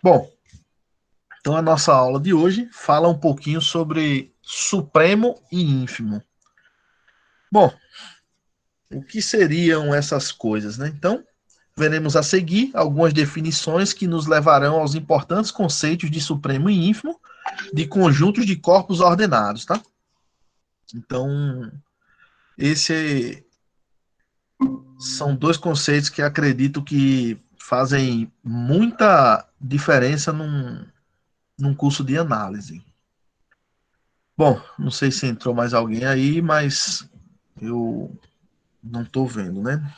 Bom, então a nossa aula de hoje fala um pouquinho sobre supremo e ínfimo. Bom, o que seriam essas coisas, né? Então, veremos a seguir algumas definições que nos levarão aos importantes conceitos de supremo e ínfimo de conjuntos de corpos ordenados, tá? Então, esse são dois conceitos que acredito que fazem muita diferença num curso de análise. Bom, não sei se entrou mais alguém aí, mas eu não estou vendo, né?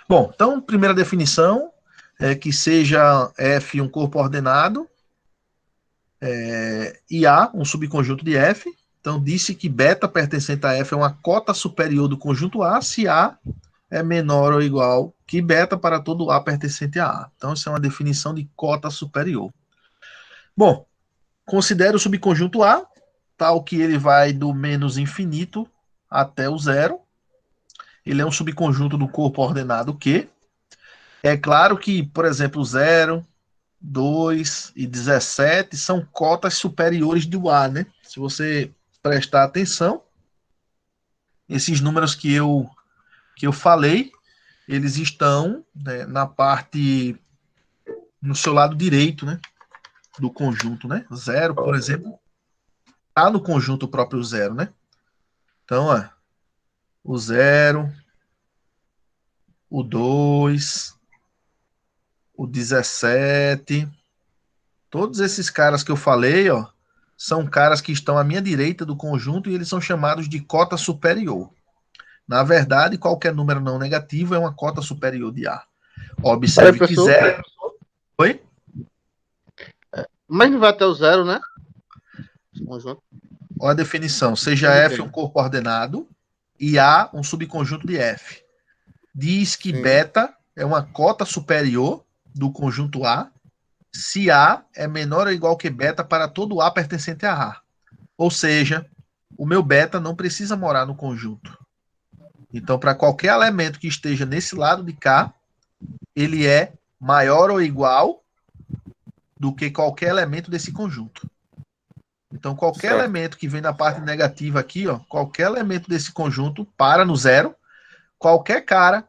Bom, então, primeira definição é que seja F um corpo ordenado e A um subconjunto de F. Então, disse que beta pertencente a F é uma cota superior do conjunto A se A é menor ou igual que beta para todo A pertencente a A. Então, isso é uma definição de cota superior. Bom, considere o subconjunto A, tal que ele vai do menos infinito até o zero. Ele é um subconjunto do corpo ordenado Q. É claro que, por exemplo, 0, 2 e 17 são cotas superiores do A, né? Se você prestar atenção, esses números que eu falei, eles estão, né, na parte, no seu lado direito, né, do conjunto, né? 0, por exemplo, está no conjunto próprio 0, né? Então, ó, o 0, o 2, o 17, todos esses caras que eu falei, ó, são caras que estão à minha direita do conjunto e eles são chamados de cota superior. Na verdade, qualquer número não negativo é uma cota superior de A. Observe que professor. 0. Oi? Mas não vai até o zero, né? Conjunto. Olha a definição. Seja F um corpo ordenado e A um subconjunto de F. Diz que Sim. beta é uma cota superior do conjunto A se A é menor ou igual que beta para todo A pertencente a A. Ou seja, o meu beta não precisa morar no conjunto. Então, para qualquer elemento que esteja nesse lado de cá, ele é maior ou igual do que qualquer elemento desse conjunto. Então, qualquer Certo. elemento que vem na parte negativa aqui, ó, qualquer elemento desse conjunto para no zero. Qualquer cara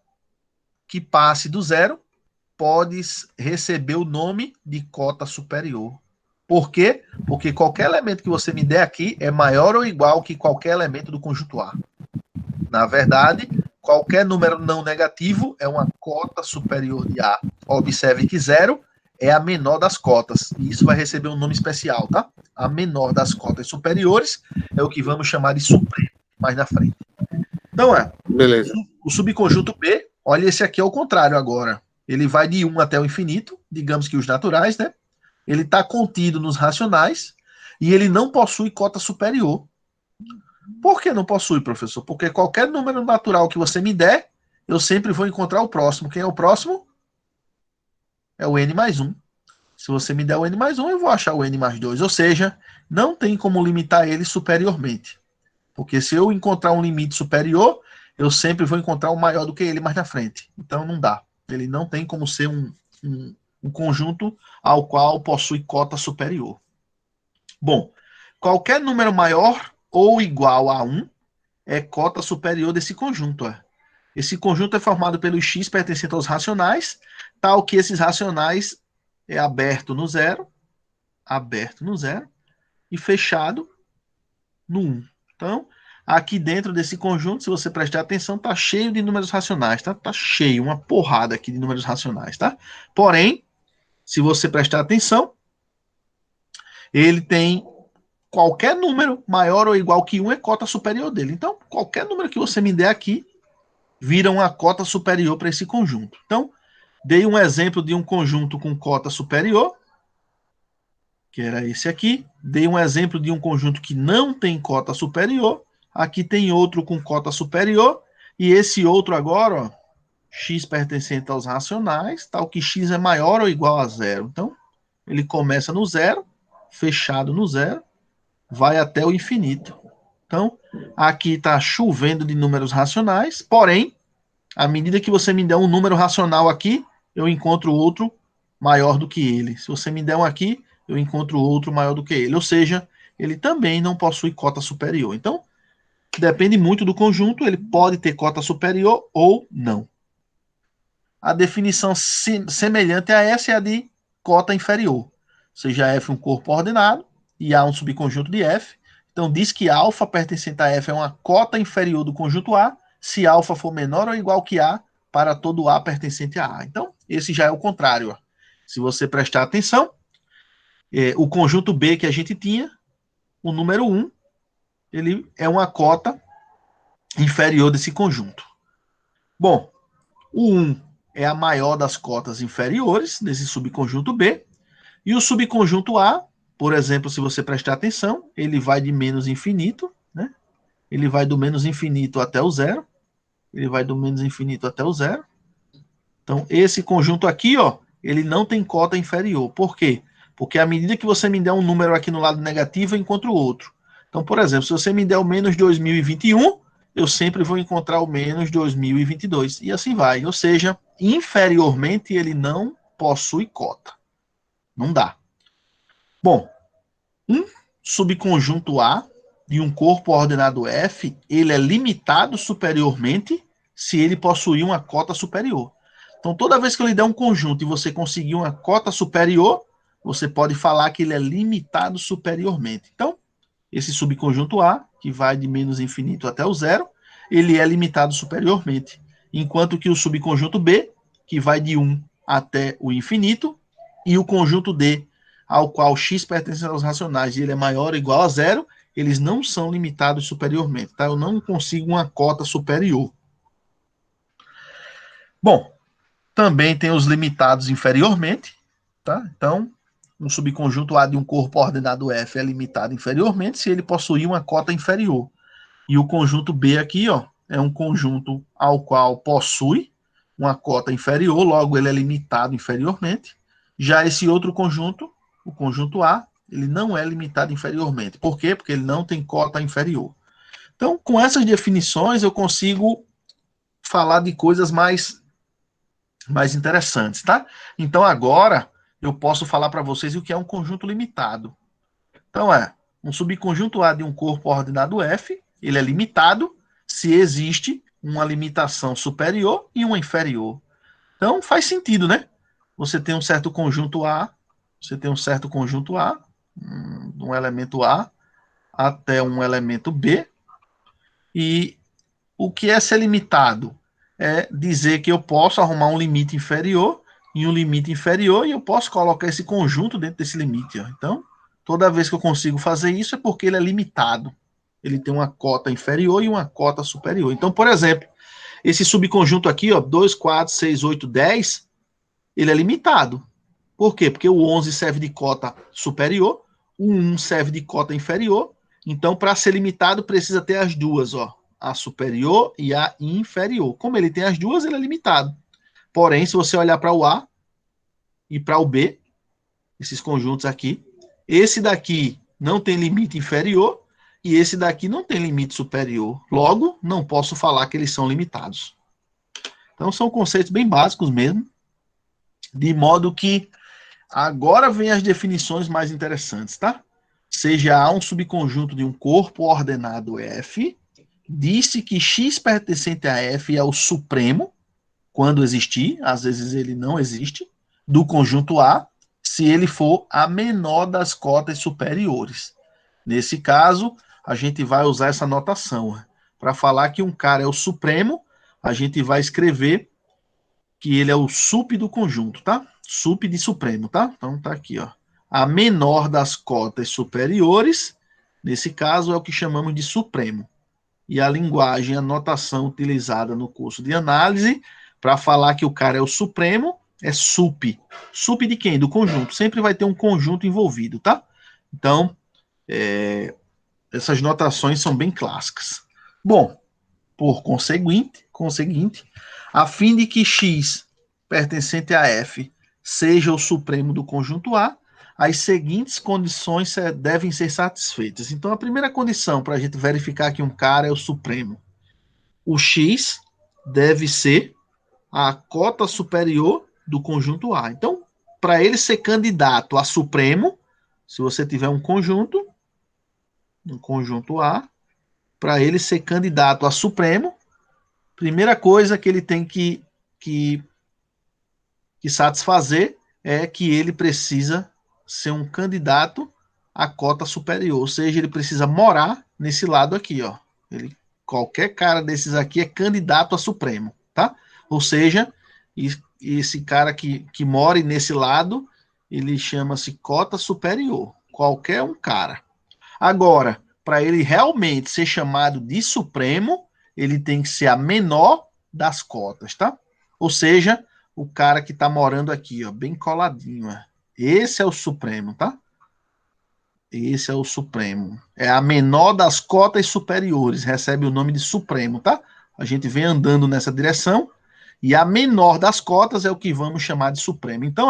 que passe do zero pode receber o nome de cota superior. Por quê? Porque qualquer elemento que você me der aqui é maior ou igual que qualquer elemento do conjunto A. Na verdade, qualquer número não negativo é uma cota superior de A. Observe que 0 é a menor das cotas. E isso vai receber um nome especial, tá? A menor das cotas superiores é o que vamos chamar de supremo, mais na frente. Então, Beleza. O subconjunto B, olha, esse aqui é o contrário agora. Ele vai de 1 até o infinito, digamos que os naturais, né? Ele está contido nos racionais e ele não possui cota superior. Por que não possui, professor? Porque qualquer número natural que você me der, eu sempre vou encontrar o próximo. Quem é o próximo? É o n mais 1. Se você me der o n mais 1, eu vou achar o n mais 2. Ou seja, não tem como limitar ele superiormente. Porque se eu encontrar um limite superior, eu sempre vou encontrar um maior do que ele mais na frente. Então não dá. Ele não tem como ser um conjunto ao qual possui cota superior. Bom, qualquer número maior ou igual a 1 é cota superior desse conjunto. Esse conjunto é formado pelos x pertencentes aos racionais, tal que esses racionais é aberto no zero e fechado no 1. Então, aqui dentro desse conjunto, se você prestar atenção, tá cheio de números racionais, tá? Tá cheio, uma porrada aqui de números racionais, tá? Porém, se você prestar atenção, ele tem qualquer número maior ou igual que 1 é cota superior dele. Então, qualquer número que você me der aqui vira uma cota superior para esse conjunto. Então, dei um exemplo de um conjunto com cota superior, que era esse aqui. Dei um exemplo de um conjunto que não tem cota superior. Aqui tem outro com cota superior. E esse outro agora, ó, x pertencente aos racionais, tal que x é maior ou igual a zero. Então, ele começa no zero, fechado no zero, vai até o infinito. Então, aqui está chovendo de números racionais, porém, à medida que você me der um número racional aqui, eu encontro outro maior do que ele. Se você me der um aqui, eu encontro outro maior do que ele. Ou seja, ele também não possui cota superior. Então, depende muito do conjunto, ele pode ter cota superior ou não. A definição semelhante a essa é a de cota inferior. Ou seja, F é um corpo ordenado e A um subconjunto de F. Então, diz que alfa pertencente a F é uma cota inferior do conjunto A, se alfa for menor ou igual que A para todo A pertencente a A. Então, esse já é o contrário. Ó. Se você prestar atenção, o conjunto B que a gente tinha, o número 1, ele é uma cota inferior desse conjunto. Bom, o 1 é a maior das cotas inferiores desse subconjunto B, e o subconjunto A, por exemplo, se você prestar atenção, ele vai de menos infinito, né? Ele vai do menos infinito até o zero. Ele vai do menos infinito até o zero. Então, esse conjunto aqui, ó, ele não tem cota inferior. Por quê? Porque à medida que você me der um número aqui no lado negativo, eu encontro outro. Então, por exemplo, se você me der o menos 2021, eu sempre vou encontrar o menos 2022. E assim vai. Ou seja, inferiormente, ele não possui cota. Não dá. Bom, um subconjunto A de um corpo ordenado F, ele é limitado superiormente se ele possuir uma cota superior. Então, toda vez que eu lhe der um conjunto e você conseguir uma cota superior, você pode falar que ele é limitado superiormente. Então, esse subconjunto A, que vai de menos infinito até o zero, ele é limitado superiormente. Enquanto que o subconjunto B, que vai de 1 até o infinito, e o conjunto D, ao qual x pertence aos racionais e ele é maior ou igual a zero, eles não são limitados superiormente. Tá? Eu não consigo uma cota superior. Bom, também tem os limitados inferiormente. Tá? Então, um subconjunto A de um corpo ordenado F é limitado inferiormente se ele possuir uma cota inferior. E o conjunto B aqui, ó, é um conjunto ao qual possui uma cota inferior, logo ele é limitado inferiormente. Já esse outro conjunto, o conjunto A, ele não é limitado inferiormente. Por quê? Porque ele não tem cota inferior. Então, com essas definições, eu consigo falar de coisas mais interessantes, tá? Então, agora, eu posso falar para vocês o que é um conjunto limitado. Então, um subconjunto A de um corpo ordenado F, ele é limitado se existe uma limitação superior e uma inferior. Então, faz sentido, né? Você tem um certo conjunto A, um elemento A até um elemento B, e o que é ser limitado? É dizer que eu posso arrumar um limite inferior e um limite inferior, e eu posso colocar esse conjunto dentro desse limite. Ó. Então, toda vez que eu consigo fazer isso é porque ele é limitado. Ele tem uma cota inferior e uma cota superior. Então, por exemplo, esse subconjunto aqui, ó, 2, 4, 6, 8, 10, ele é limitado. Por quê? Porque o 11 serve de cota superior, o 1 serve de cota inferior. Então, para ser limitado, precisa ter as duas, ó, a superior e a inferior. Como ele tem as duas, ele é limitado. Porém, se você olhar para o A e para o B, esses conjuntos aqui, esse daqui não tem limite inferior e esse daqui não tem limite superior. Logo, não posso falar que eles são limitados. Então, são conceitos bem básicos mesmo, de modo que agora vem as definições mais interessantes, tá? Seja A um subconjunto de um corpo ordenado F, disse que X pertencente a F é o supremo, quando existir, às vezes ele não existe, do conjunto A, se ele for a menor das cotas superiores. Nesse caso, a gente vai usar essa notação. Para falar que um cara é o supremo, a gente vai escrever que ele é o sup do conjunto, tá? Sup de supremo, tá? Então tá aqui, ó. A menor das cotas superiores, nesse caso, é o que chamamos de supremo. E a linguagem, a notação utilizada no curso de análise, para falar que o cara é o supremo, é sup. Sup de quem? Do conjunto. Sempre vai ter um conjunto envolvido, tá? Então, essas notações são bem clássicas. Bom, por conseguinte, a fim de que X pertencente a F seja o supremo do conjunto A, as seguintes condições devem ser satisfeitas. Então, a primeira condição para a gente verificar que um cara é o supremo, o X deve ser a cota superior do conjunto A. Então, para ele ser candidato a supremo, se você tiver um conjunto A, para ele ser candidato a supremo, primeira coisa que ele tem que satisfazer é que ele precisa ser um candidato à cota superior, ou seja, ele precisa morar nesse lado aqui, ó. Qualquer cara desses aqui é candidato a supremo, tá? Ou seja, esse cara que mora nesse lado, ele chama-se cota superior. Qualquer um cara. Agora, para ele realmente ser chamado de supremo, ele tem que ser a menor das cotas, tá? Ou seja, o cara que está morando aqui, ó, bem coladinho. Ó. Esse é o supremo, tá? Esse é o supremo. É a menor das cotas superiores, recebe o nome de supremo, tá? A gente vem andando nessa direção e a menor das cotas é o que vamos chamar de supremo. Então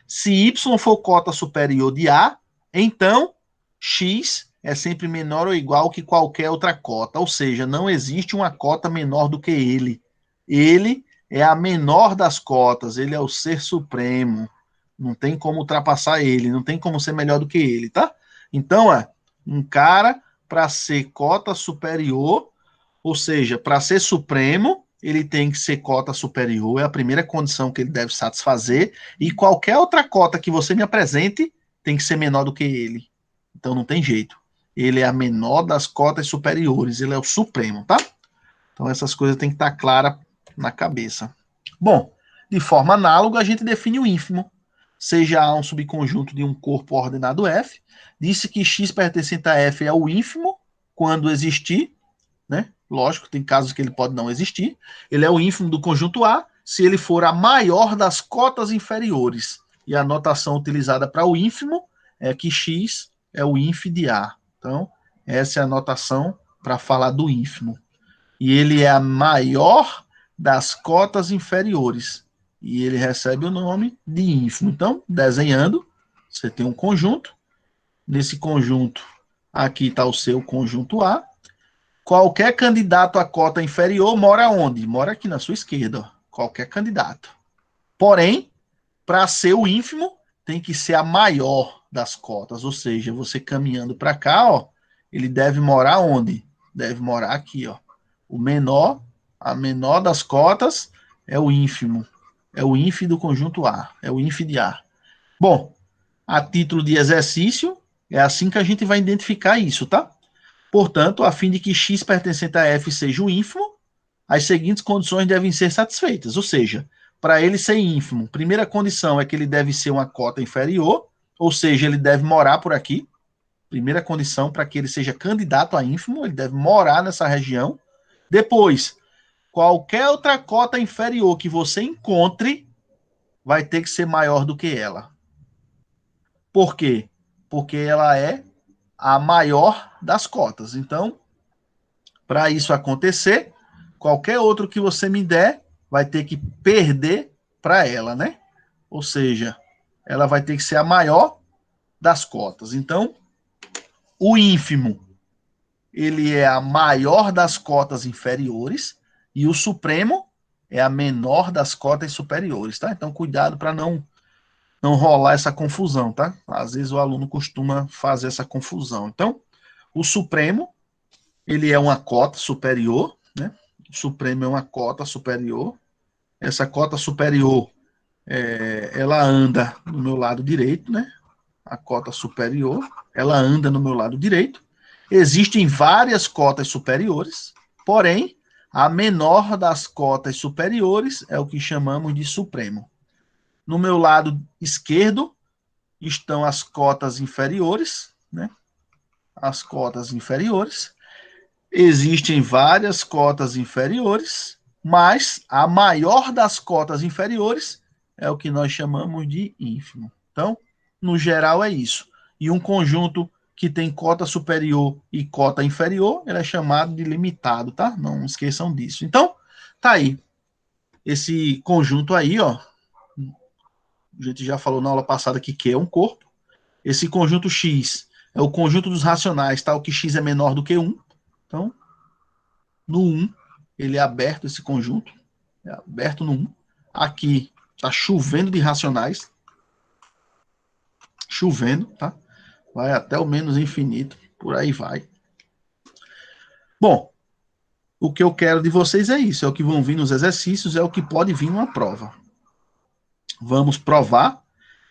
se Y for cota superior de A, então X é sempre menor ou igual que qualquer outra cota, ou seja, não existe uma cota menor do que ele. Ele é a menor das cotas, ele é o ser supremo. Não tem como ultrapassar ele, não tem como ser melhor do que ele, tá? Então, um cara para ser cota superior, ou seja, para ser supremo, ele tem que ser cota superior, é a primeira condição que ele deve satisfazer, e qualquer outra cota que você me apresente tem que ser menor do que ele. Então não tem jeito. Ele é a menor das cotas superiores, ele é o supremo, tá? Então essas coisas têm que estar claras na cabeça. Bom, de forma análoga, a gente define o ínfimo. Seja A um subconjunto de um corpo ordenado F, disse que X pertencente a F é o ínfimo quando existir, né? Lógico, tem casos que ele pode não existir. Ele é o ínfimo do conjunto A se ele for a maior das cotas inferiores. E a notação utilizada para o ínfimo é que X é o ínf de A. Então, essa é a notação para falar do ínfimo. E ele é a maior das cotas inferiores. E ele recebe o nome de ínfimo. Então, desenhando, você tem um conjunto. Nesse conjunto, aqui está o seu conjunto A. Qualquer candidato à cota inferior mora onde? Mora aqui na sua esquerda. Ó. Qualquer candidato. Porém, para ser o ínfimo, tem que ser a maior das cotas. Ou seja, você caminhando para cá, ó, ele deve morar onde? Deve morar aqui, ó. O menor, a menor das cotas é o ínfimo. É o ínf do conjunto A. É o ínf de A. Bom, a título de exercício, é assim que a gente vai identificar isso, tá? Portanto, a fim de que X pertencente a F seja o ínfimo, as seguintes condições devem ser satisfeitas. Ou seja, para ele ser ínfimo, primeira condição é que ele deve ser uma cota inferior, ou seja, ele deve morar por aqui. Primeira condição para que ele seja candidato a ínfimo, ele deve morar nessa região. Depois, qualquer outra cota inferior que você encontre vai ter que ser maior do que ela. Por quê? Porque ela é a maior das cotas. Então, para isso acontecer, qualquer outro que você me der vai ter que perder para ela, né? Ou seja, ela vai ter que ser a maior das cotas. Então, o ínfimo, ele é a maior das cotas inferiores e o supremo é a menor das cotas superiores, tá? Então, cuidado para não rolar essa confusão, tá? Às vezes o aluno costuma fazer essa confusão. Então, o supremo, ele é uma cota superior, né? O supremo é uma cota superior. Essa cota superior, ela anda no meu lado direito, né? A cota superior, ela anda no meu lado direito. Existem várias cotas superiores, porém, a menor das cotas superiores é o que chamamos de supremo. No meu lado esquerdo estão as cotas inferiores, né? As cotas inferiores. Existem várias cotas inferiores, mas a maior das cotas inferiores é o que nós chamamos de ínfimo. Então, no geral é isso. E um conjunto que tem cota superior e cota inferior, ele é chamado de limitado, tá? Não esqueçam disso. Então, tá aí. Esse conjunto aí, ó, a gente já falou na aula passada que Q é um corpo. Esse conjunto X é o conjunto dos racionais, tal que X é menor do que 1. Então, no 1, ele é aberto, esse conjunto, é aberto no 1. Aqui está chovendo de racionais, chovendo, tá? Vai até o menos infinito, por aí vai. Bom, o que eu quero de vocês é isso, é o que vão vir nos exercícios, é o que pode vir numa prova. Vamos provar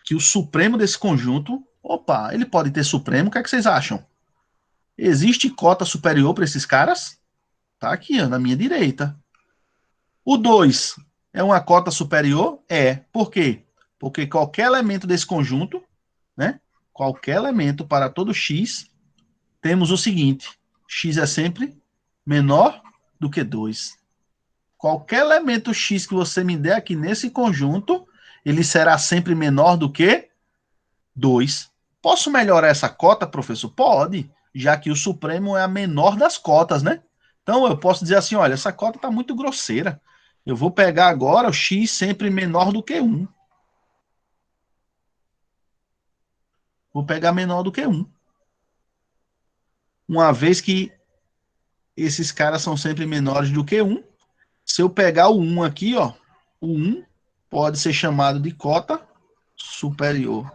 que o supremo desse conjunto, opa, ele pode ter supremo, o que é que vocês acham? Existe cota superior para esses caras? Tá aqui, ó, na minha direita. O 2 é uma cota superior? É. Por quê? Porque qualquer elemento desse conjunto, né? Qualquer elemento para todo x, temos o seguinte: x é sempre menor do que 2. Qualquer elemento x que você me der aqui nesse conjunto, ele será sempre menor do que 2. Posso melhorar essa cota, professor? Pode, já que o supremo é a menor das cotas, né? Então eu posso dizer assim, olha, essa cota está muito grosseira. Eu vou pegar agora o x sempre menor do que 1. Vou pegar menor do que 1. Uma vez que esses caras são sempre menores do que 1, se eu pegar o 1 aqui, ó, o 1 pode ser chamado de cota superior.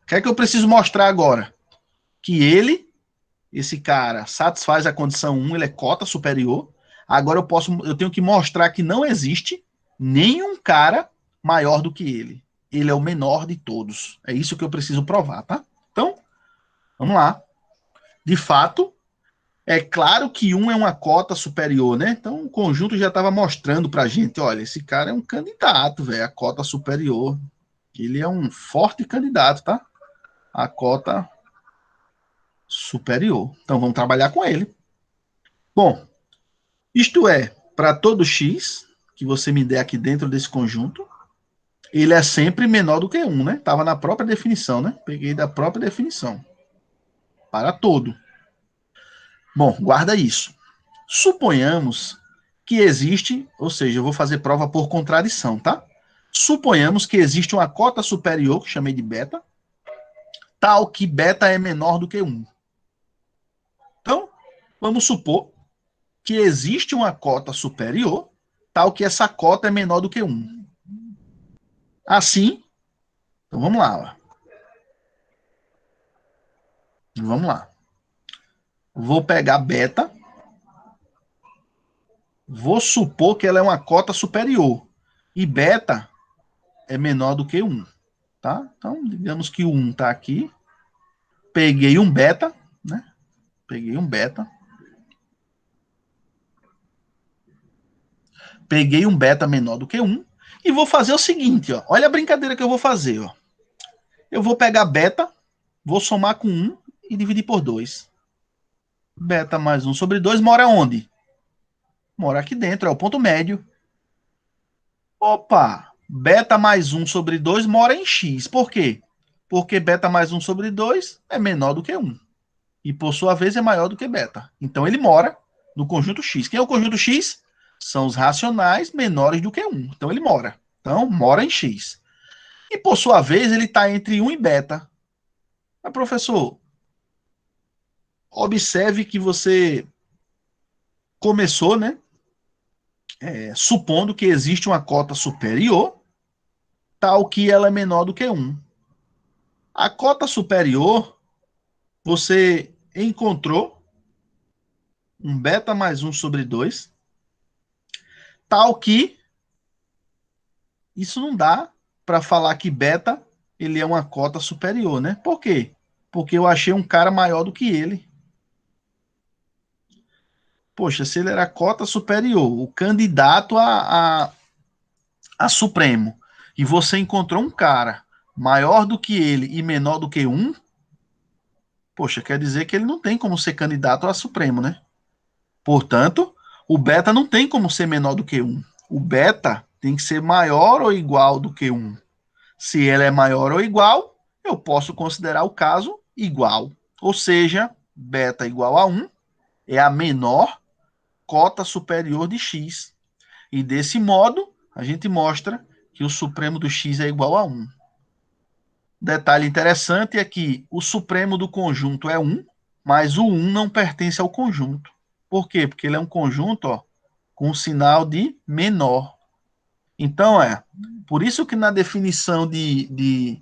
O que é que eu preciso mostrar agora? Que esse cara, satisfaz a condição 1, ele é cota superior. Agora eu tenho que mostrar que não existe nenhum cara maior do que ele. Ele é o menor de todos. É isso que eu preciso provar, tá? Então, vamos lá. De fato, é claro que 1 é uma cota superior, né? Então, o conjunto já estava mostrando pra gente, olha, esse cara é um candidato, velho, a cota superior. Ele é um forte candidato, tá? A cota superior. Então, vamos trabalhar com ele. Bom, isto é, para todo x que você me der aqui dentro desse conjunto, ele é sempre menor do que 1, né? Estava na própria definição, né? Peguei da própria definição. Para todo. Bom, guarda isso. Suponhamos que existe, ou seja, eu vou fazer prova por contradição, tá? Suponhamos que existe uma cota superior, que chamei de beta, tal que beta é menor do que 1. Então, vamos supor que existe uma cota superior, tal que essa cota é menor do que 1. Assim, então vamos lá. Ó. Vamos lá. Vou pegar beta, vou supor que ela é uma cota superior, e beta é menor do que 1. Tá? Então, digamos que o 1 está aqui. Peguei um beta, né? Peguei um beta. Peguei um beta menor do que 1 e vou fazer o seguinte, ó. Olha a brincadeira que eu vou fazer, ó. Eu vou pegar beta, vou somar com 1 e dividir por 2. Beta mais 1 sobre 2 mora onde? Mora aqui dentro, é o ponto médio. Opa! Beta mais 1 sobre 2 mora em x. Por quê? Porque beta mais 1 sobre 2 é menor do que 1. E, por sua vez, é maior do que beta. Então, ele mora no conjunto x. Quem é o conjunto x? São os racionais menores do que 1. Então, ele mora. Então, mora em x. E, por sua vez, ele está entre 1 e beta. Mas, professor, observe que você começou, né? Supondo que existe uma cota superior, tal que ela é menor do que 1. A cota superior, você encontrou um beta mais 1 sobre 2, tal que isso não dá para falar que beta ele é uma cota superior, né? Por quê? Porque eu achei um cara maior do que ele. Poxa, se ele era cota superior, o candidato a Supremo, e você encontrou um cara maior do que ele e menor do que 1, poxa, quer dizer que ele não tem como ser candidato a Supremo, né? Portanto, o beta não tem como ser menor do que 1. O beta tem que ser maior ou igual do que 1. Se ela é maior ou igual, eu posso considerar o caso igual. Ou seja, beta igual a 1 é a menor cota superior de x. E desse modo, a gente mostra que o supremo do x é igual a 1. Detalhe interessante é que o supremo do conjunto é 1, mas o 1 não pertence ao conjunto. Por quê? Porque ele é um conjunto, ó, com sinal de menor. Então, por isso que na definição de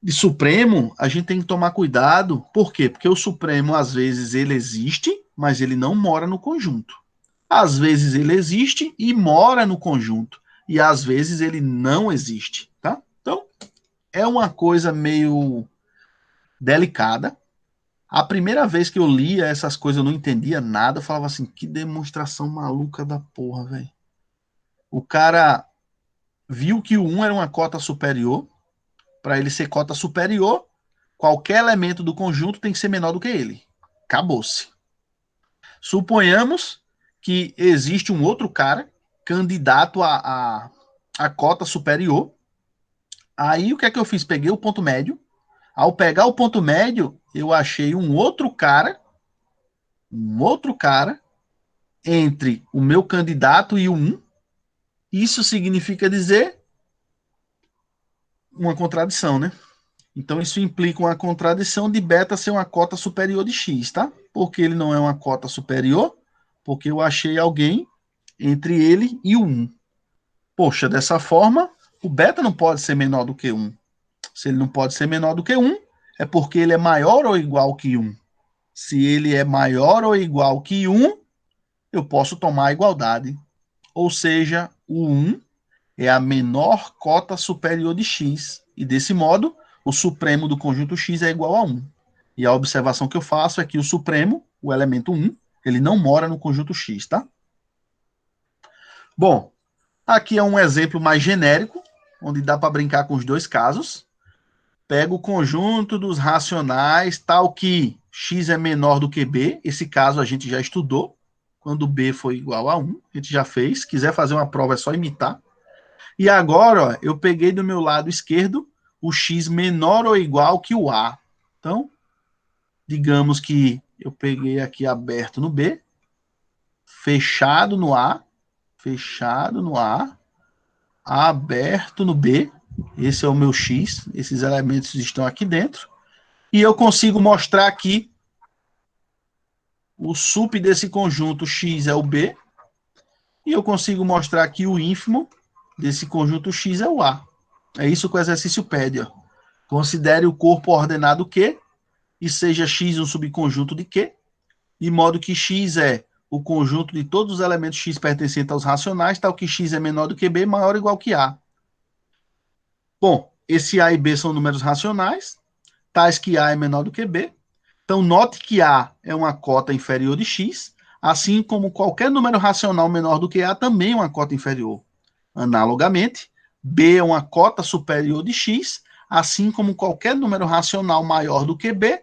de supremo, a gente tem que tomar cuidado. Por quê? Porque o supremo, às vezes, ele existe, mas ele não mora no conjunto. Às vezes ele existe e mora no conjunto. E às vezes ele não existe, tá? Então, é uma coisa meio delicada. A primeira vez que eu lia essas coisas, eu não entendia nada. Eu falava assim, que demonstração maluca da porra, velho. O cara viu que o 1 era uma cota superior. Para ele ser cota superior, qualquer elemento do conjunto tem que ser menor do que ele. Acabou-se. Suponhamos que existe um outro cara candidato a cota superior. Aí o que é que eu fiz? Peguei o ponto médio. Ao pegar o ponto médio, eu achei um outro cara entre o meu candidato e o 1. Isso significa dizer uma contradição, né? Então isso implica uma contradição de beta ser uma cota superior de x, tá? Porque ele não é uma cota superior, porque eu achei alguém entre ele e o 1. Poxa, dessa forma, o beta não pode ser menor do que 1. Se ele não pode ser menor do que 1, é porque ele é maior ou igual que 1. Se ele é maior ou igual que 1, eu posso tomar a igualdade. Ou seja, o 1 é a menor cota superior de x. E desse modo, o supremo do conjunto x é igual a 1. E a observação que eu faço é que o supremo, o elemento 1, ele não mora no conjunto x, tá? Bom, aqui é um exemplo mais genérico, onde dá para brincar com os dois casos. Pega o conjunto dos racionais, tal que x é menor do que b. Esse caso a gente já estudou, quando b foi igual a 1. A gente já fez. Se quiser fazer uma prova, é só imitar. E agora, ó, eu peguei do meu lado esquerdo o x menor ou igual que o a. Então, digamos que eu peguei aqui aberto no b, fechado no a, aberto no b. Esse é o meu x, esses elementos estão aqui dentro. E eu consigo mostrar aqui o sup desse conjunto x é o b. E eu consigo mostrar aqui o ínfimo desse conjunto x é o a. É isso que o exercício pede, ó. Considere o corpo ordenado Q e seja X um subconjunto de Q, de modo que X é o conjunto de todos os elementos X pertencentes aos racionais, tal que X é menor do que B, maior ou igual que A. Bom, esse A e B são números racionais, tais que A é menor do que B. Então, note que A é uma cota inferior de X, assim como qualquer número racional menor do que A também é uma cota inferior. Analogamente, B é uma cota superior de X, assim como qualquer número racional maior do que B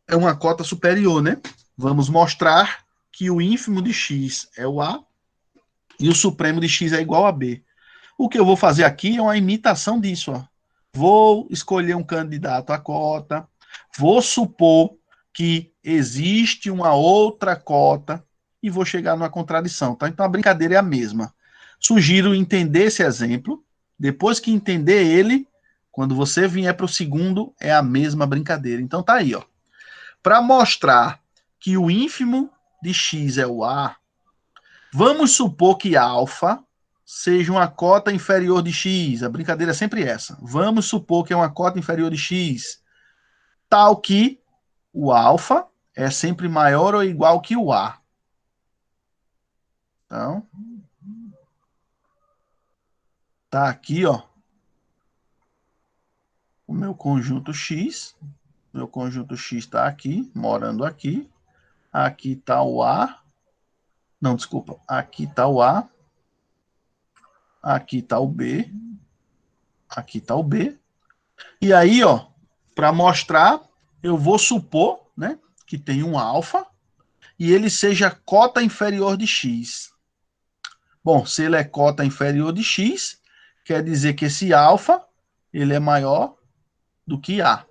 é uma cota superior, né? Vamos mostrar que o ínfimo de X é o A e o supremo de X é igual a B. O que eu vou fazer aqui é uma imitação disso, ó. Vou escolher um candidato à cota, vou supor que existe uma outra cota e vou chegar numa contradição, tá? Então a brincadeira é a mesma. Sugiro entender esse exemplo. Depois que entender ele, quando você vier para o segundo, é a mesma brincadeira. Então tá aí, ó. Para mostrar que o ínfimo de x é o A, vamos supor que alfa seja uma cota inferior de x. A brincadeira é sempre essa. Vamos supor que é uma cota inferior de x, tal que o alfa é sempre maior ou igual que o A. Então, tá aqui, ó, o meu conjunto x. Meu conjunto x está aqui, morando aqui. Aqui está o A. Não, desculpa. Aqui está o A. Aqui está o B. Aqui está o B. E aí, ó, para mostrar, eu vou supor, né, que tem um alfa e ele seja cota inferior de x. Bom, se ele é cota inferior de x, quer dizer que esse alfa, ele é maior do que A.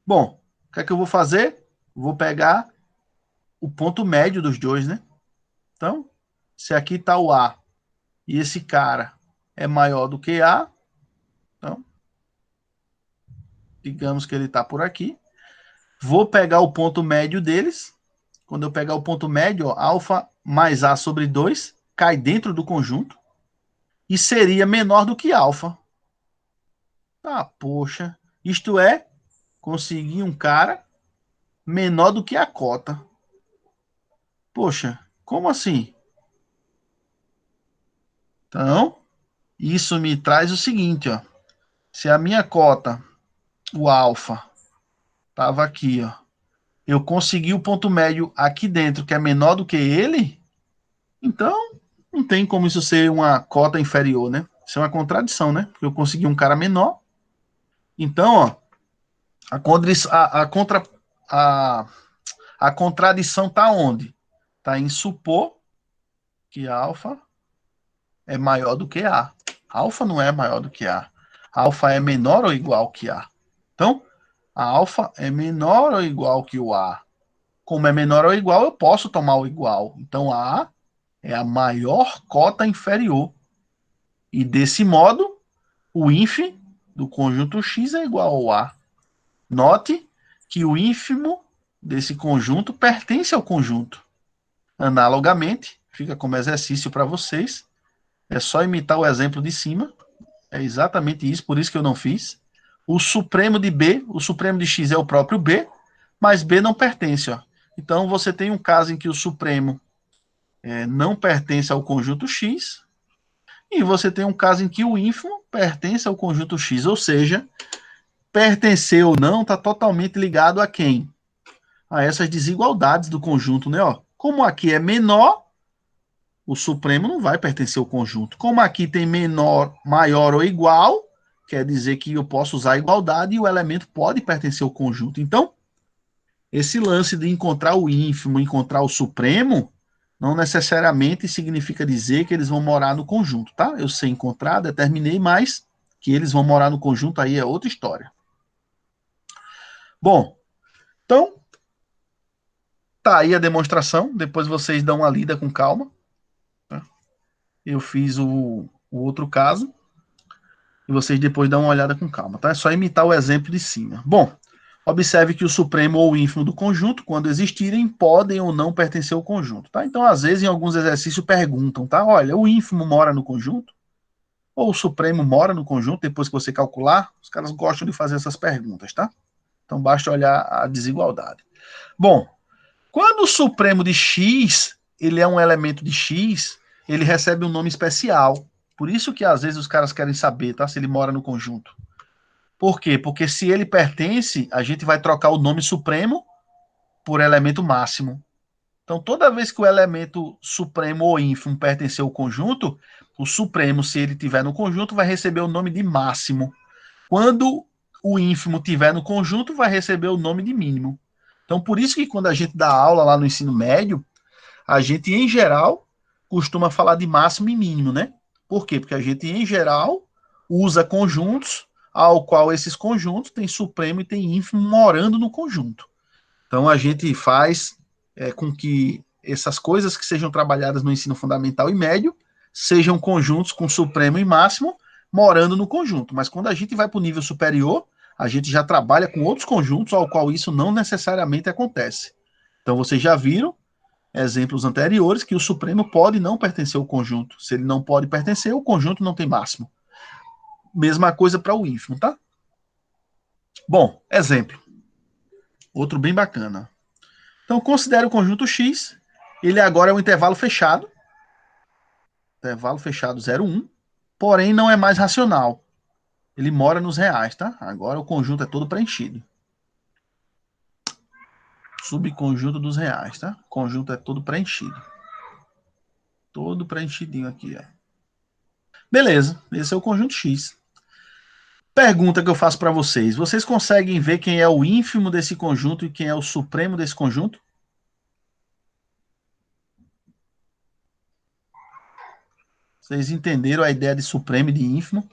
Bom, o que é que eu vou fazer? Vou pegar o ponto médio dos dois, né? Então, se aqui está o A e esse cara é maior do que A, então, digamos que ele está por aqui. Vou pegar o ponto médio deles. Quando eu pegar o ponto médio, ó, alfa mais A sobre 2 cai dentro do conjunto e seria menor do que alfa. Ah, poxa. Isto é, conseguir um cara menor do que a cota. Poxa, como assim? Então, isso me traz o seguinte, ó. Se a minha cota, o alfa, estava aqui, ó. Eu consegui o ponto médio aqui dentro, que é menor do que ele, então não tem como isso ser uma cota inferior, né? Isso é uma contradição, né? Porque eu consegui um cara menor. Então, ó, a, a, contra, a, a contradição está onde? Está em supor que alfa é maior do que A. Alfa não é maior do que A. Alfa é menor ou igual que A. Então, a alfa é menor ou igual que o A. Como é menor ou igual, eu posso tomar o igual. Então, A é a maior cota inferior. E desse modo, o ínf do conjunto X é igual ao A. Note que o ínfimo desse conjunto pertence ao conjunto. Analogamente, fica como exercício para vocês, é só imitar o exemplo de cima. É exatamente isso, por isso que eu não fiz. O supremo de B, o supremo de X é o próprio B, mas B não pertence. Ó. Então você tem um caso em que o supremo não pertence ao conjunto X, e você tem um caso em que o ínfimo pertence ao conjunto X, ou seja, pertencer ou não está totalmente ligado a quem? A essas desigualdades do conjunto, né? Ó, como aqui é menor, o supremo não vai pertencer ao conjunto. Como aqui tem menor, maior ou igual, quer dizer que eu posso usar a igualdade e o elemento pode pertencer ao conjunto. Então, esse lance de encontrar o ínfimo, encontrar o supremo, não necessariamente significa dizer que eles vão morar no conjunto, tá? Eu sei encontrar, determinei, mas que eles vão morar no conjunto aí é outra história. Bom, então, tá aí a demonstração. Depois vocês dão uma lida com calma. Tá? Eu fiz o outro caso. E vocês depois dão uma olhada com calma, tá? É só imitar o exemplo de cima. Bom, observe que o supremo ou o ínfimo do conjunto, quando existirem, podem ou não pertencer ao conjunto, tá? Então, às vezes, em alguns exercícios perguntam, tá? Olha, o ínfimo mora no conjunto? Ou o supremo mora no conjunto? Depois que você calcular, os caras gostam de fazer essas perguntas, tá? Então, basta olhar a desigualdade. Bom, quando o supremo de x, ele é um elemento de x, ele recebe um nome especial. Por isso que, às vezes, os caras querem saber, tá? Se ele mora no conjunto. Por quê? Porque se ele pertence, a gente vai trocar o nome supremo por elemento máximo. Então, toda vez que o elemento supremo ou ínfimo pertencer ao conjunto, o supremo, se ele tiver no conjunto, vai receber o nome de máximo. Quando o ínfimo tiver no conjunto, vai receber o nome de mínimo. Então, por isso que quando a gente dá aula lá no ensino médio, a gente, em geral, costuma falar de máximo e mínimo, né? Por quê? Porque a gente, em geral, usa conjuntos ao qual esses conjuntos têm supremo e têm ínfimo morando no conjunto. Então, a gente faz com que essas coisas que sejam trabalhadas no ensino fundamental e médio sejam conjuntos com supremo e máximo morando no conjunto. Mas quando a gente vai para o nível superior, a gente já trabalha com outros conjuntos ao qual isso não necessariamente acontece. Então, vocês já viram exemplos anteriores que o supremo pode não pertencer ao conjunto. Se ele não pode pertencer, o conjunto não tem máximo. Mesma coisa para o ínfimo, tá? Bom, exemplo. Outro bem bacana. Então, considere o conjunto X. Ele agora é um intervalo fechado. Intervalo fechado 0,1. Porém, não é mais racional. Ele mora nos reais, tá? Agora o conjunto é todo preenchido. Subconjunto dos reais, tá? O conjunto é todo preenchido. Todo preenchidinho aqui, ó. Beleza, esse é o conjunto X. Pergunta que eu faço para vocês. Vocês conseguem ver quem é o ínfimo desse conjunto e quem é o supremo desse conjunto? Vocês entenderam a ideia de supremo e de ínfimo?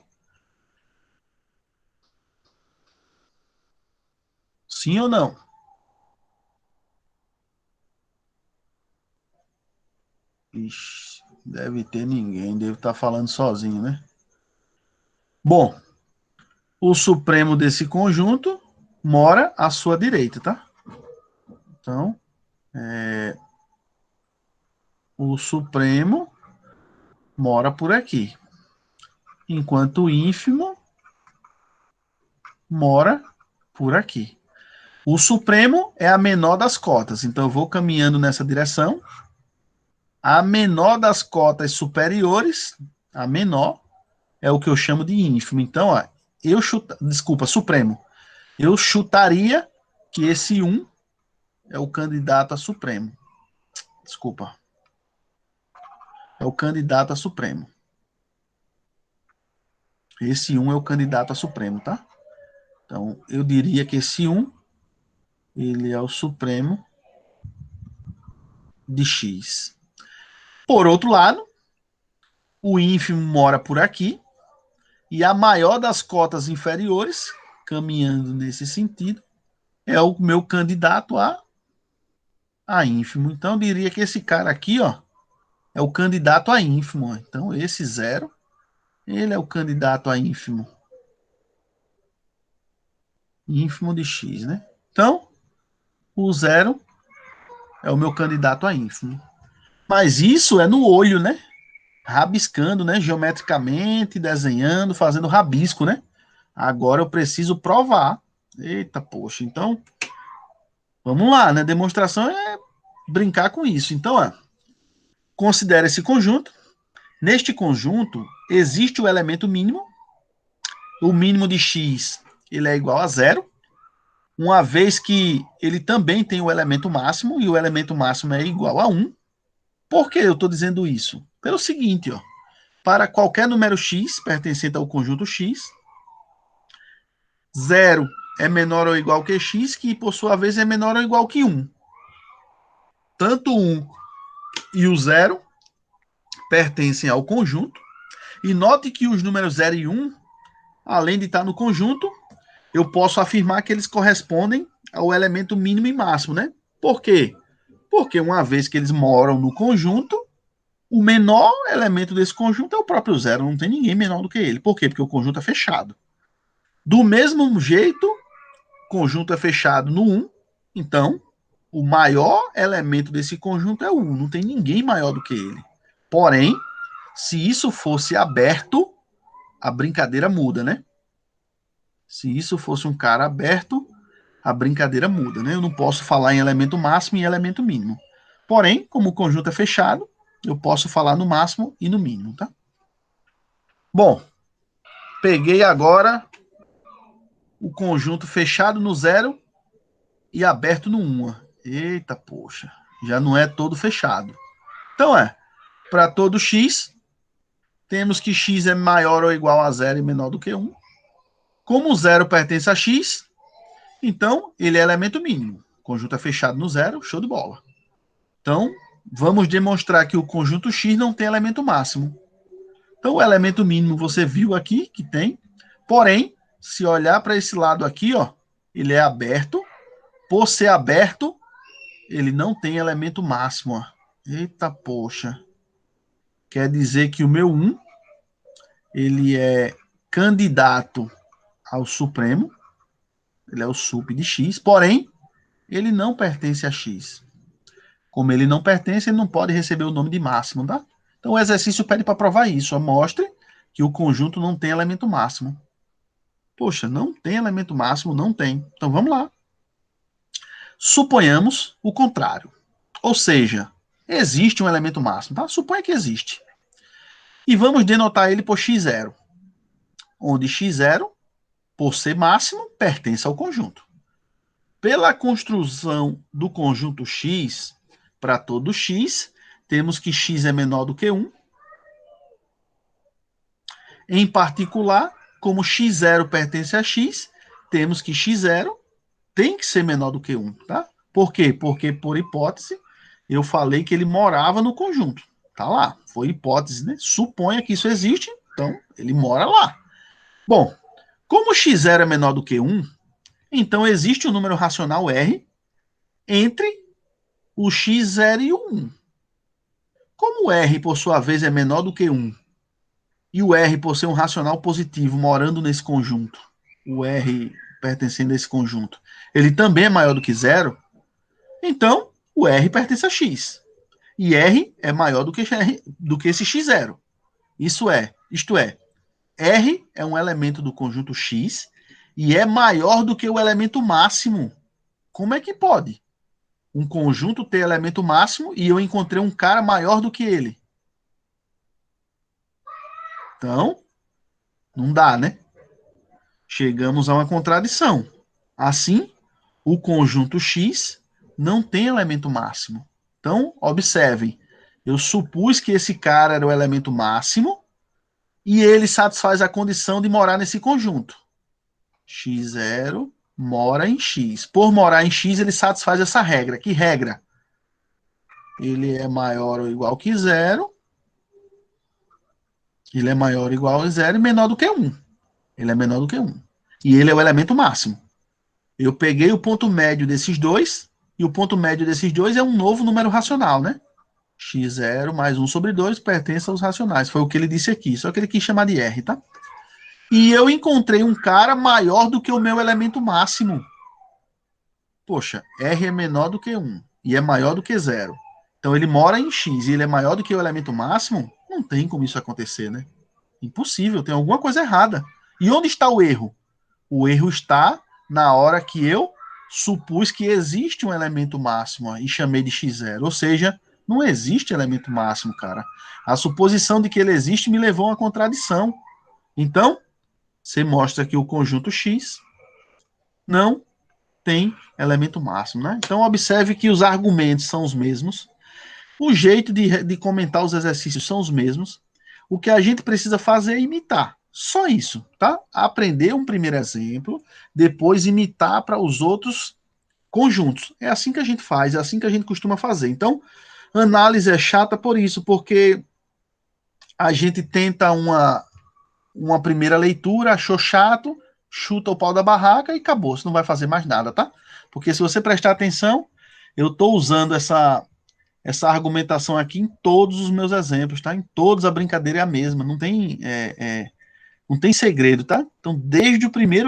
Sim ou não? Ixi, deve ter ninguém, deve estar falando sozinho, né? Bom, o supremo desse conjunto mora à sua direita, tá? Então, o supremo mora por aqui. Enquanto o ínfimo mora por aqui. O supremo é a menor das cotas, então eu vou caminhando nessa direção. A menor das cotas superiores, a menor, é o que eu chamo de ínfimo. Então, ó, supremo. Eu chutaria que esse 1 é o candidato a supremo. Desculpa. É o candidato a supremo. Esse 1 é o candidato a supremo, tá? Então, eu diria que esse 1, ele é o supremo de X. Por outro lado, o ínfimo mora por aqui, e a maior das cotas inferiores, caminhando nesse sentido, é o meu candidato a ínfimo. Então, eu diria que esse cara aqui, ó, é o candidato a ínfimo. Ó. Então, esse 0, ele é o candidato a ínfimo. Ínfimo de X, né? Então, o 0 é o meu candidato a ínfimo. Mas isso é no olho, né? Rabiscando, né? Geometricamente, desenhando, fazendo rabisco, né? Agora eu preciso provar. Eita, poxa. Então, vamos lá, né? Demonstração é brincar com isso. Então, considera esse conjunto. Neste conjunto, existe o elemento mínimo. O mínimo de x ele é igual a 0. Uma vez que ele também tem o elemento máximo, e o elemento máximo é igual a 1. Por que eu estou dizendo isso? Pelo seguinte, ó. Para qualquer número x pertencente ao conjunto x, 0 é menor ou igual que x, que por sua vez é menor ou igual que 1. Tanto 1 e o 0 pertencem ao conjunto. E note que os números 0 e 1, além de estar no conjunto, eu posso afirmar que eles correspondem ao elemento mínimo e máximo, né? Por quê? Porque uma vez que eles moram no conjunto, o menor elemento desse conjunto é o próprio 0, não tem ninguém menor do que ele. Por quê? Porque o conjunto é fechado. Do mesmo jeito, o conjunto é fechado no 1, então o maior elemento desse conjunto é o 1, não tem ninguém maior do que ele. Porém, se isso fosse aberto, a brincadeira muda, né? Se isso fosse um cara aberto, a brincadeira muda, né? Eu não posso falar em elemento máximo e elemento mínimo. Porém, como o conjunto é fechado, eu posso falar no máximo e no mínimo, tá? Bom, peguei agora o conjunto fechado no 0 e aberto no 1. Eita, poxa, já não é todo fechado. Então para todo x, temos que x é maior ou igual a 0 e menor do que 1. Como o 0 pertence a x, então ele é elemento mínimo. O conjunto é fechado no 0, show de bola. Então, vamos demonstrar que o conjunto x não tem elemento máximo. Então, o elemento mínimo você viu aqui que tem. Porém, se olhar para esse lado aqui, ó, ele é aberto. Por ser aberto, ele não tem elemento máximo. Ó. Eita, poxa. Quer dizer que o meu 1, ele é candidato ao supremo. Ele é o sup de x. Porém, ele não pertence a x. Como ele não pertence, ele não pode receber o nome de máximo, tá? Então o exercício pede para provar isso. Mostre que o conjunto não tem elemento máximo. Poxa, não tem elemento máximo? Não tem. Então vamos lá. Suponhamos o contrário. Ou seja, existe um elemento máximo, tá? Suponha que existe. E vamos denotar ele por x0. Onde x0, por ser máximo, pertence ao conjunto. Pela construção do conjunto x, para todo x, temos que x é menor do que 1. Em particular, como x0 pertence a x, temos que x0 tem que ser menor do que 1, tá? Por quê? Porque, por hipótese, eu falei que ele morava no conjunto. Tá lá, foi hipótese, né? Suponha que isso existe, então ele mora lá. Bom, como x0 é menor do que 1, então existe um número racional R entre o x0 e o 1. Como o R, por sua vez, é menor do que 1, e o R, por ser um racional positivo morando nesse conjunto, o R pertencendo a esse conjunto, ele também é maior do que 0, então o R pertence a X. E R é maior do que esse X0. Isto é, R é um elemento do conjunto X e é maior do que o elemento máximo. Como é que pode? Um conjunto ter elemento máximo e eu encontrei um cara maior do que ele. Então, não dá, né? Chegamos a uma contradição. Assim, o conjunto X não tem elemento máximo. Então, observem, eu supus que esse cara era o elemento máximo e ele satisfaz a condição de morar nesse conjunto. X0 mora em X. Por morar em X, ele satisfaz essa regra. Que regra? Ele é maior ou igual que zero. Ele é maior ou igual a zero e menor do que 1. Ele é menor do que 1. E ele é o elemento máximo. Eu peguei o ponto médio desses dois, e o ponto médio desses dois é um novo número racional, né? X0 mais 1 sobre 2 pertence aos racionais. Foi o que ele disse aqui, só que ele quis chamar de R, tá? E eu encontrei um cara maior do que o meu elemento máximo. Poxa, R é menor do que 1 e é maior do que 0. Então ele mora em X e ele é maior do que o elemento máximo? Não tem como isso acontecer, né? Impossível, tem alguma coisa errada. E onde está o erro? O erro está na hora que eu supus que existe um elemento máximo e chamei de x0. Ou seja, não existe elemento máximo, cara. A suposição de que ele existe me levou a uma contradição. Então, você mostra que o conjunto X não tem elemento máximo, né? Então, observe que os argumentos são os mesmos, o jeito de comentar os exercícios são os mesmos. O que a gente precisa fazer é imitar. Só isso, tá? Aprender um primeiro exemplo, depois imitar para os outros conjuntos. É assim que a gente faz, é assim que a gente costuma fazer. Então, análise é chata por isso, porque a gente tenta uma primeira leitura, achou chato, chuta o pau da barraca e acabou. Você não vai fazer mais nada, tá? Porque se você prestar atenção, eu estou usando essa argumentação aqui em todos os meus exemplos, tá? Em todos a brincadeira é a mesma, não tem segredo, tá? Então, desde o primeiro,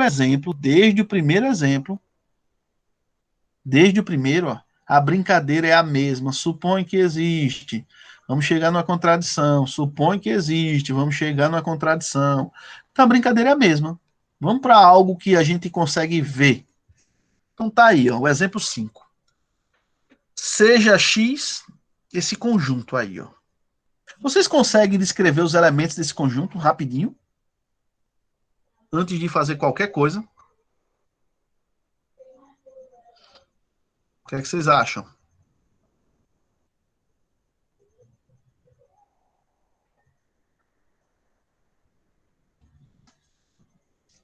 ó, a brincadeira é a mesma. Supõe que existe, vamos chegar numa contradição. Supõe que existe, vamos chegar numa contradição. Então, a brincadeira é a mesma. Vamos para algo que a gente consegue ver. Então, tá aí, ó, o exemplo 5. Seja X esse conjunto aí, ó. Vocês conseguem descrever os elementos desse conjunto rapidinho? Antes de fazer qualquer coisa? O que é que vocês acham?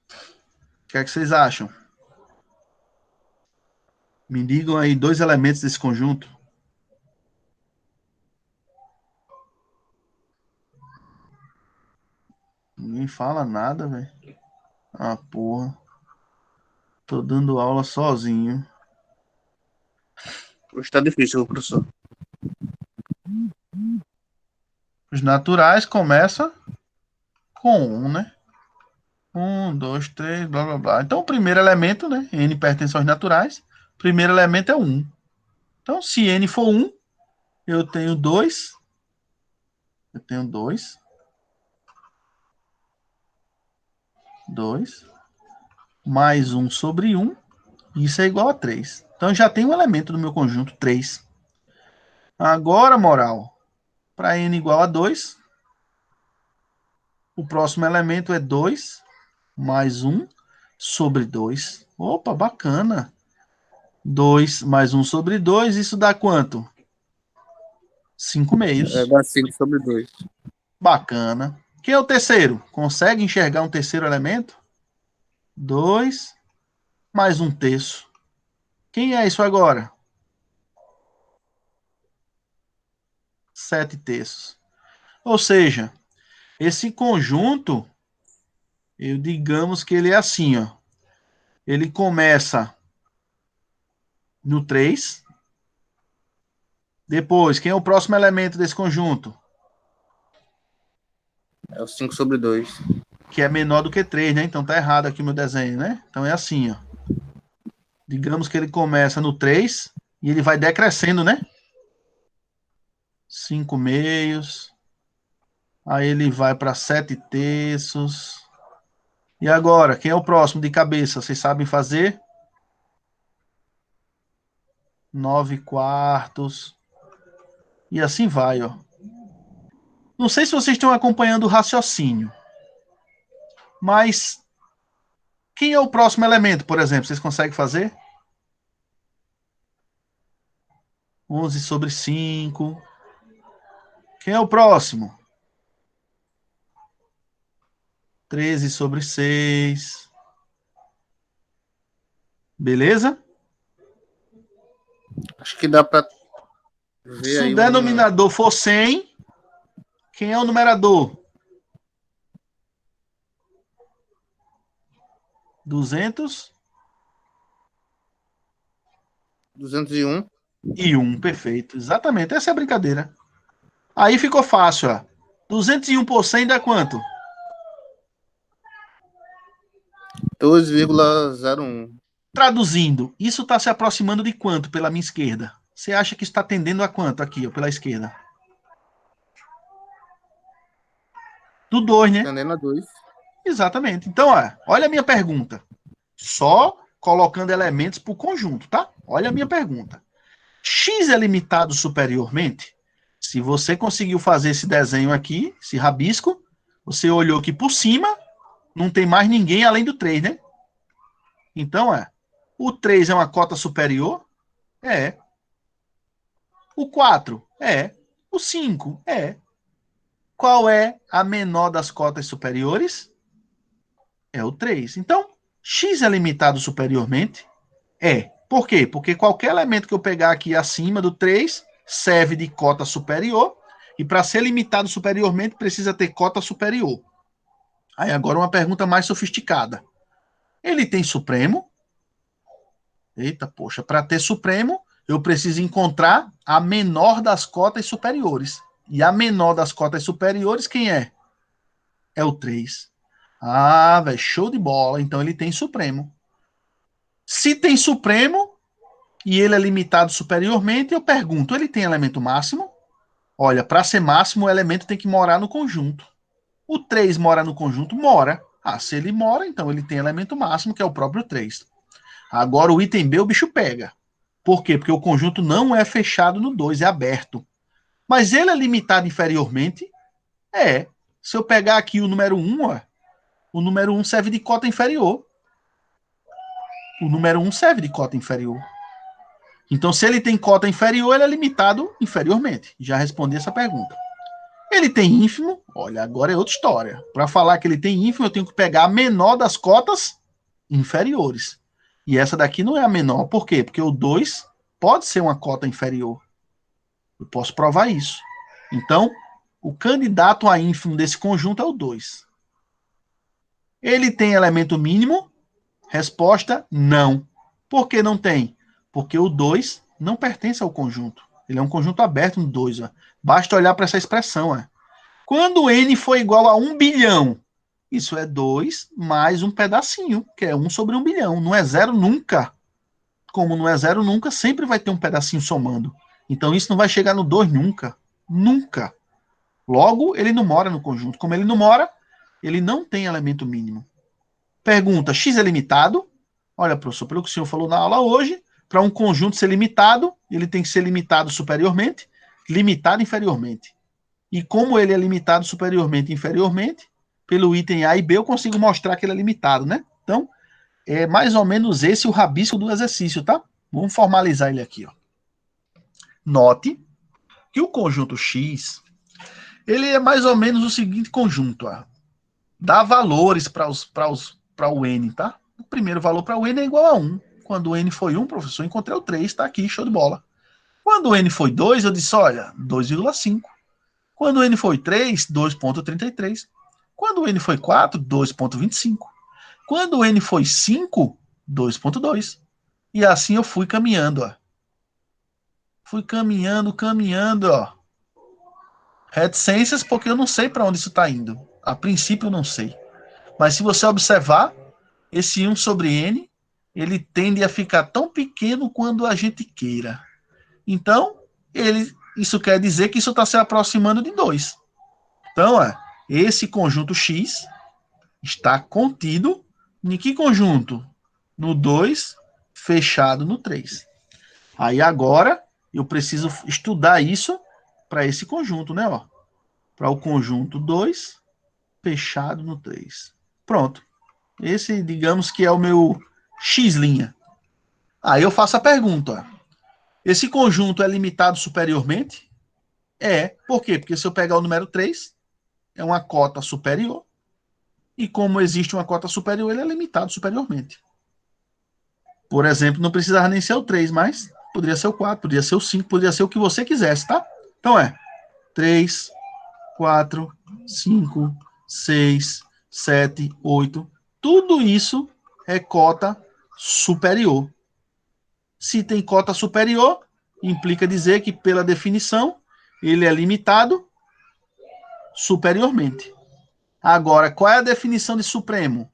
O que é que vocês acham? Me digam aí dois elementos desse conjunto. Ninguém fala nada, velho. Ah, porra. Tô dando aula sozinho. Hoje tá difícil, professor. Os naturais começam com 1, né? 1, 2, 3, blá, blá, blá. Então, o primeiro elemento, né? N pertence aos naturais. O primeiro elemento é 1. Então, se N for 1, eu tenho 2. Eu tenho 2. 2. Mais 1 sobre 1. Isso é igual a 3. Então, já tem um elemento do meu conjunto, 3. Agora, moral, para n igual a 2, o próximo elemento é 2 mais 1 sobre 2. Opa, bacana. 2 mais 1 sobre 2, isso dá quanto? 5 meios. Dá 5 sobre 2. Bacana. Quem é o terceiro? Consegue enxergar um terceiro elemento? 2 mais 1 terço. Quem é isso agora? 7 terços. Ou seja, esse conjunto, digamos que ele é assim, ó. Ele começa no 3. Depois, quem é o próximo elemento desse conjunto? É o 5 sobre 2. Que é menor do que 3, né? Então tá errado aqui o meu desenho, né? Então é assim, ó. Digamos que ele começa no 3 e ele vai decrescendo, né? 5 meios. Aí ele vai para 7 terços. E agora, quem é o próximo de cabeça? Vocês sabem fazer? 9/4. E assim vai, ó. Não sei se vocês estão acompanhando o raciocínio, mas quem é o próximo elemento, por exemplo? Vocês conseguem fazer? 11/5. Quem é o próximo? 13/6. Beleza? Acho que dá para ver Se o aí denominador for 100, quem é o numerador? 200 201. e 1, perfeito. Exatamente, essa é a brincadeira. Aí ficou fácil, ó. 201 por 100 dá quanto? 2,01. Traduzindo, isso está se aproximando de quanto pela minha esquerda? Você acha que está tendendo a quanto aqui, ó, pela esquerda? Do 2, né? Tendendo a 2. Exatamente. Então, ó, olha a minha pergunta. Só colocando elementos para o conjunto, tá? Olha a minha pergunta. X é limitado superiormente? Se você conseguiu fazer esse desenho aqui, esse rabisco, você olhou aqui por cima, não tem mais ninguém além do 3, né? Então, o 3 é uma cota superior? É. O 4? É. O 5? É. Qual é a menor das cotas superiores? É o 3. Então, x é limitado superiormente? É. Por quê? Porque qualquer elemento que eu pegar aqui acima do 3 serve de cota superior, e para ser limitado superiormente precisa ter cota superior. Aí agora uma pergunta mais sofisticada. Ele tem supremo? Eita, poxa, para ter supremo, eu preciso encontrar a menor das cotas superiores. E a menor das cotas superiores, quem é? É o 3. Ah, velho, show de bola. Então ele tem supremo. Se tem supremo e ele é limitado superiormente, eu pergunto, ele tem elemento máximo? Olha, para ser máximo, o elemento tem que morar no conjunto. O 3 mora no conjunto? Mora. Ah, se ele mora, então ele tem elemento máximo, que é o próprio 3. Agora o item B o bicho pega. Por quê? Porque o conjunto não é fechado no 2, é aberto. Mas ele é limitado inferiormente? É. Se eu pegar aqui o número 1, ó, o número 1 serve de cota inferior. O número 1 serve de cota inferior. Então, se ele tem cota inferior, ele é limitado inferiormente. Já respondi essa pergunta. Ele tem ínfimo? Olha, agora é outra história. Para falar que ele tem ínfimo, eu tenho que pegar a menor das cotas inferiores. E essa daqui não é a menor. Por quê? Porque o 2 pode ser uma cota inferior. Eu posso provar isso. Então, o candidato a ínfimo desse conjunto é o 2. Ele tem elemento mínimo? Resposta: não. Por que não tem? Porque o 2 não pertence ao conjunto. Ele é um conjunto aberto no 2. Basta olhar para essa expressão. Ó. Quando n for igual a 1 bilhão, isso é 2 mais um pedacinho, que é 1 sobre 1 bilhão. Não é zero nunca. Como não é zero nunca, sempre vai ter um pedacinho somando. Então isso não vai chegar no 2 nunca. Nunca. Logo, ele não mora no conjunto. Como ele não mora, ele não tem elemento mínimo. Pergunta: x é limitado? Olha, professor, pelo que o senhor falou na aula hoje, para um conjunto ser limitado, ele tem que ser limitado superiormente, limitado inferiormente. E como ele é limitado superiormente e inferiormente, pelo item A e B eu consigo mostrar que ele é limitado, né? Então, é mais ou menos esse o rabisco do exercício, tá? Vamos formalizar ele aqui, ó. Note que o conjunto X, ele é mais ou menos o seguinte conjunto, ó. Dá valores para o N, tá? O primeiro valor para o N é igual a 1. Quando o N foi 1, professor, encontrei o 3, tá aqui, show de bola. Quando o N foi 2, eu disse, olha, 2,5. Quando o N foi 3, 2,33. Quando o N foi 4, 2,25. Quando o N foi 5, 2,2. E assim eu fui caminhando, ó. Fui caminhando, ó. Reticências, porque eu não sei para onde isso está indo. A princípio eu não sei. Mas se você observar, esse 1 sobre n, ele tende a ficar tão pequeno quando a gente queira. Então, isso quer dizer que isso está se aproximando de 2. Então, esse conjunto X, Está contido em que conjunto? No 2, fechado no 3. Aí agora eu preciso estudar isso para esse conjunto, né? Para o conjunto 2, fechado no 3. Pronto. Esse, digamos que é o meu X'. Aí eu faço a pergunta. Esse conjunto é limitado superiormente? É. Por quê? Porque se eu pegar o número 3, é uma cota superior. E como existe uma cota superior, ele é limitado superiormente. Por exemplo, não precisava nem ser o 3, mas poderia ser o 4, poderia ser o 5, poderia ser o que você quisesse, tá? Então 3, 4, 5, 6, 7, 8. Tudo isso é cota superior. Se tem cota superior, implica dizer que, pela definição, ele é limitado superiormente. Agora, qual é a definição de supremo?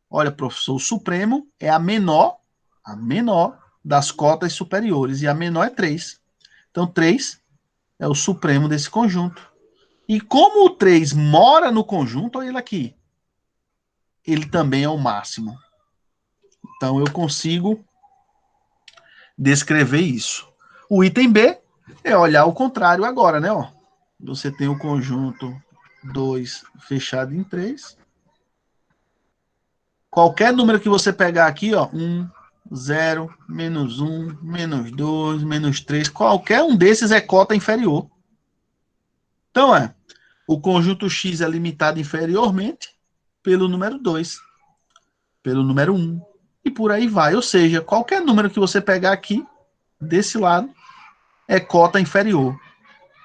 Olha, professor, o supremo é a menor das cotas superiores, e a menor é 3. Então, 3 é o supremo desse conjunto. E como o 3 mora no conjunto, olha ele aqui, ele também é o máximo. Então, eu consigo descrever isso. O item B é olhar o contrário agora, né? Você tem o conjunto 2 fechado em 3. Qualquer número que você pegar aqui, 1, 0, menos 1, menos 2, menos 3, qualquer um desses é cota inferior. Então, o conjunto X é limitado inferiormente pelo número 2, pelo número 1, e por aí vai. Ou seja, qualquer número que você pegar aqui, desse lado, é cota inferior.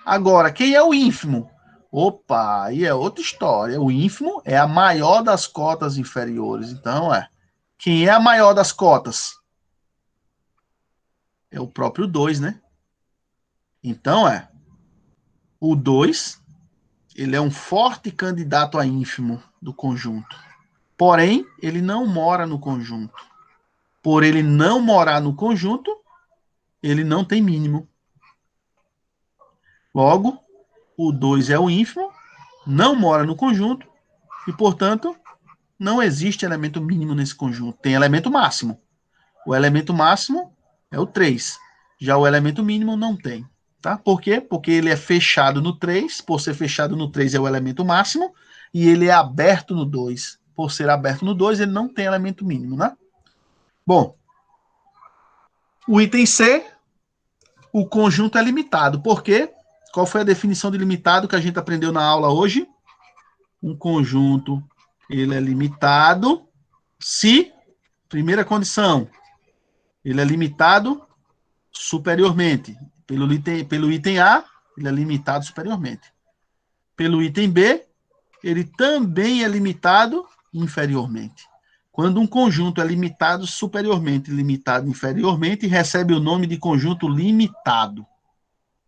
Agora, quem é o ínfimo? Opa, aí é outra história. O ínfimo é a maior das cotas inferiores. Então, quem é a maior das cotas? É o próprio 2, né? Então, o 2, ele é um forte candidato a ínfimo do conjunto. Porém, ele não mora no conjunto. Por ele não morar no conjunto, ele não tem mínimo. Logo, o 2 é o ínfimo, não mora no conjunto e, portanto, não existe elemento mínimo nesse conjunto. Tem elemento máximo. O elemento máximo é o 3. Já o elemento mínimo não tem. Tá? Por quê? Porque ele é fechado no 3. Por ser fechado no 3 é o elemento máximo. E ele é aberto no 2. Por ser aberto no 2, ele não tem elemento mínimo. Né? Bom, o item C, o conjunto é limitado. Por quê? Qual foi a definição de limitado que a gente aprendeu na aula hoje? Um conjunto, ele é limitado se, primeira condição, ele é limitado superiormente. Pelo item A, ele é limitado superiormente. Pelo item B, ele também é limitado inferiormente. Quando um conjunto é limitado superiormente e limitado inferiormente, recebe o nome de conjunto limitado.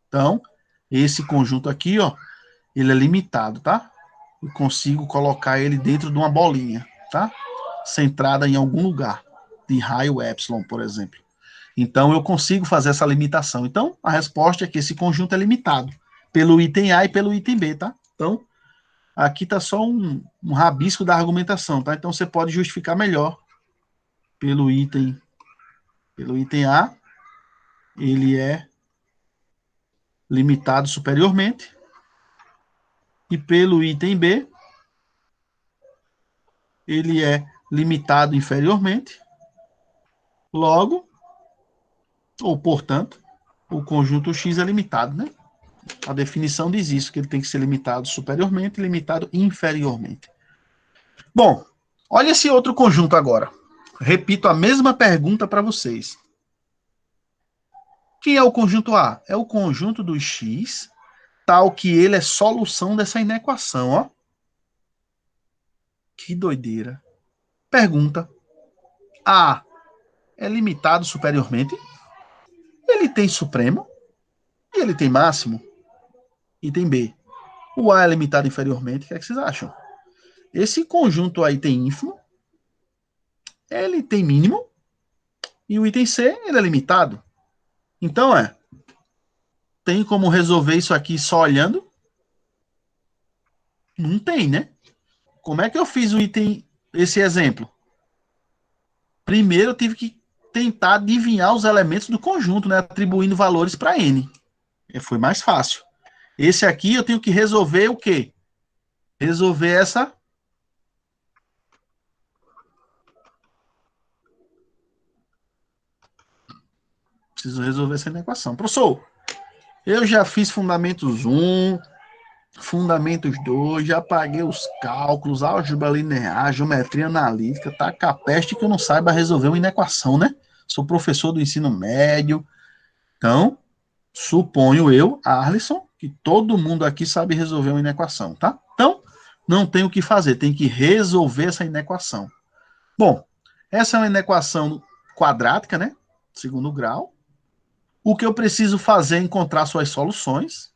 Então, esse conjunto aqui, ele é limitado, tá? Eu consigo colocar ele dentro de uma bolinha, tá? Centrada em algum lugar, de raio epsilon, por exemplo. Então, eu consigo fazer essa limitação. Então, a resposta é que esse conjunto é limitado pelo item A e pelo item B, tá? Então, aqui está só um rabisco da argumentação, tá? Então, você pode justificar melhor pelo item A, ele é limitado superiormente, e pelo item B, ele é limitado inferiormente. Logo, ou portanto, o conjunto X é limitado, né? A definição diz isso, que ele tem que ser limitado superiormente e limitado inferiormente. Bom, olha esse outro conjunto agora. Repito a mesma pergunta para vocês. Quem é o conjunto A? É o conjunto do X, tal que ele é solução dessa inequação, ó. Que doideira. Pergunta. A é limitado superiormente? Ele tem supremo? E ele tem máximo? Item B. O A é limitado inferiormente? O que é que vocês acham? Esse conjunto aí tem ínfimo, ele tem mínimo, e o item C, ele é limitado. Então, tem como resolver isso aqui só olhando? Não tem, né? Como é que eu fiz esse exemplo? Primeiro eu tive que tentar adivinhar os elementos do conjunto, né? Atribuindo valores para N. Foi mais fácil. Esse aqui eu tenho que resolver o quê? Resolver essa. Preciso resolver essa equação. Professor, eu já fiz fundamentos 1, fundamentos 2, já paguei os cálculos, álgebra linear, geometria analítica, tá capeste que eu não saiba resolver uma inequação, né? Sou professor do ensino médio. Então, suponho eu, Arlisson, que todo mundo aqui sabe resolver uma inequação, tá? Então, não tem o que fazer, tem que resolver essa inequação. Bom, essa é uma inequação quadrática, né? Segundo grau. O que eu preciso fazer é encontrar suas soluções.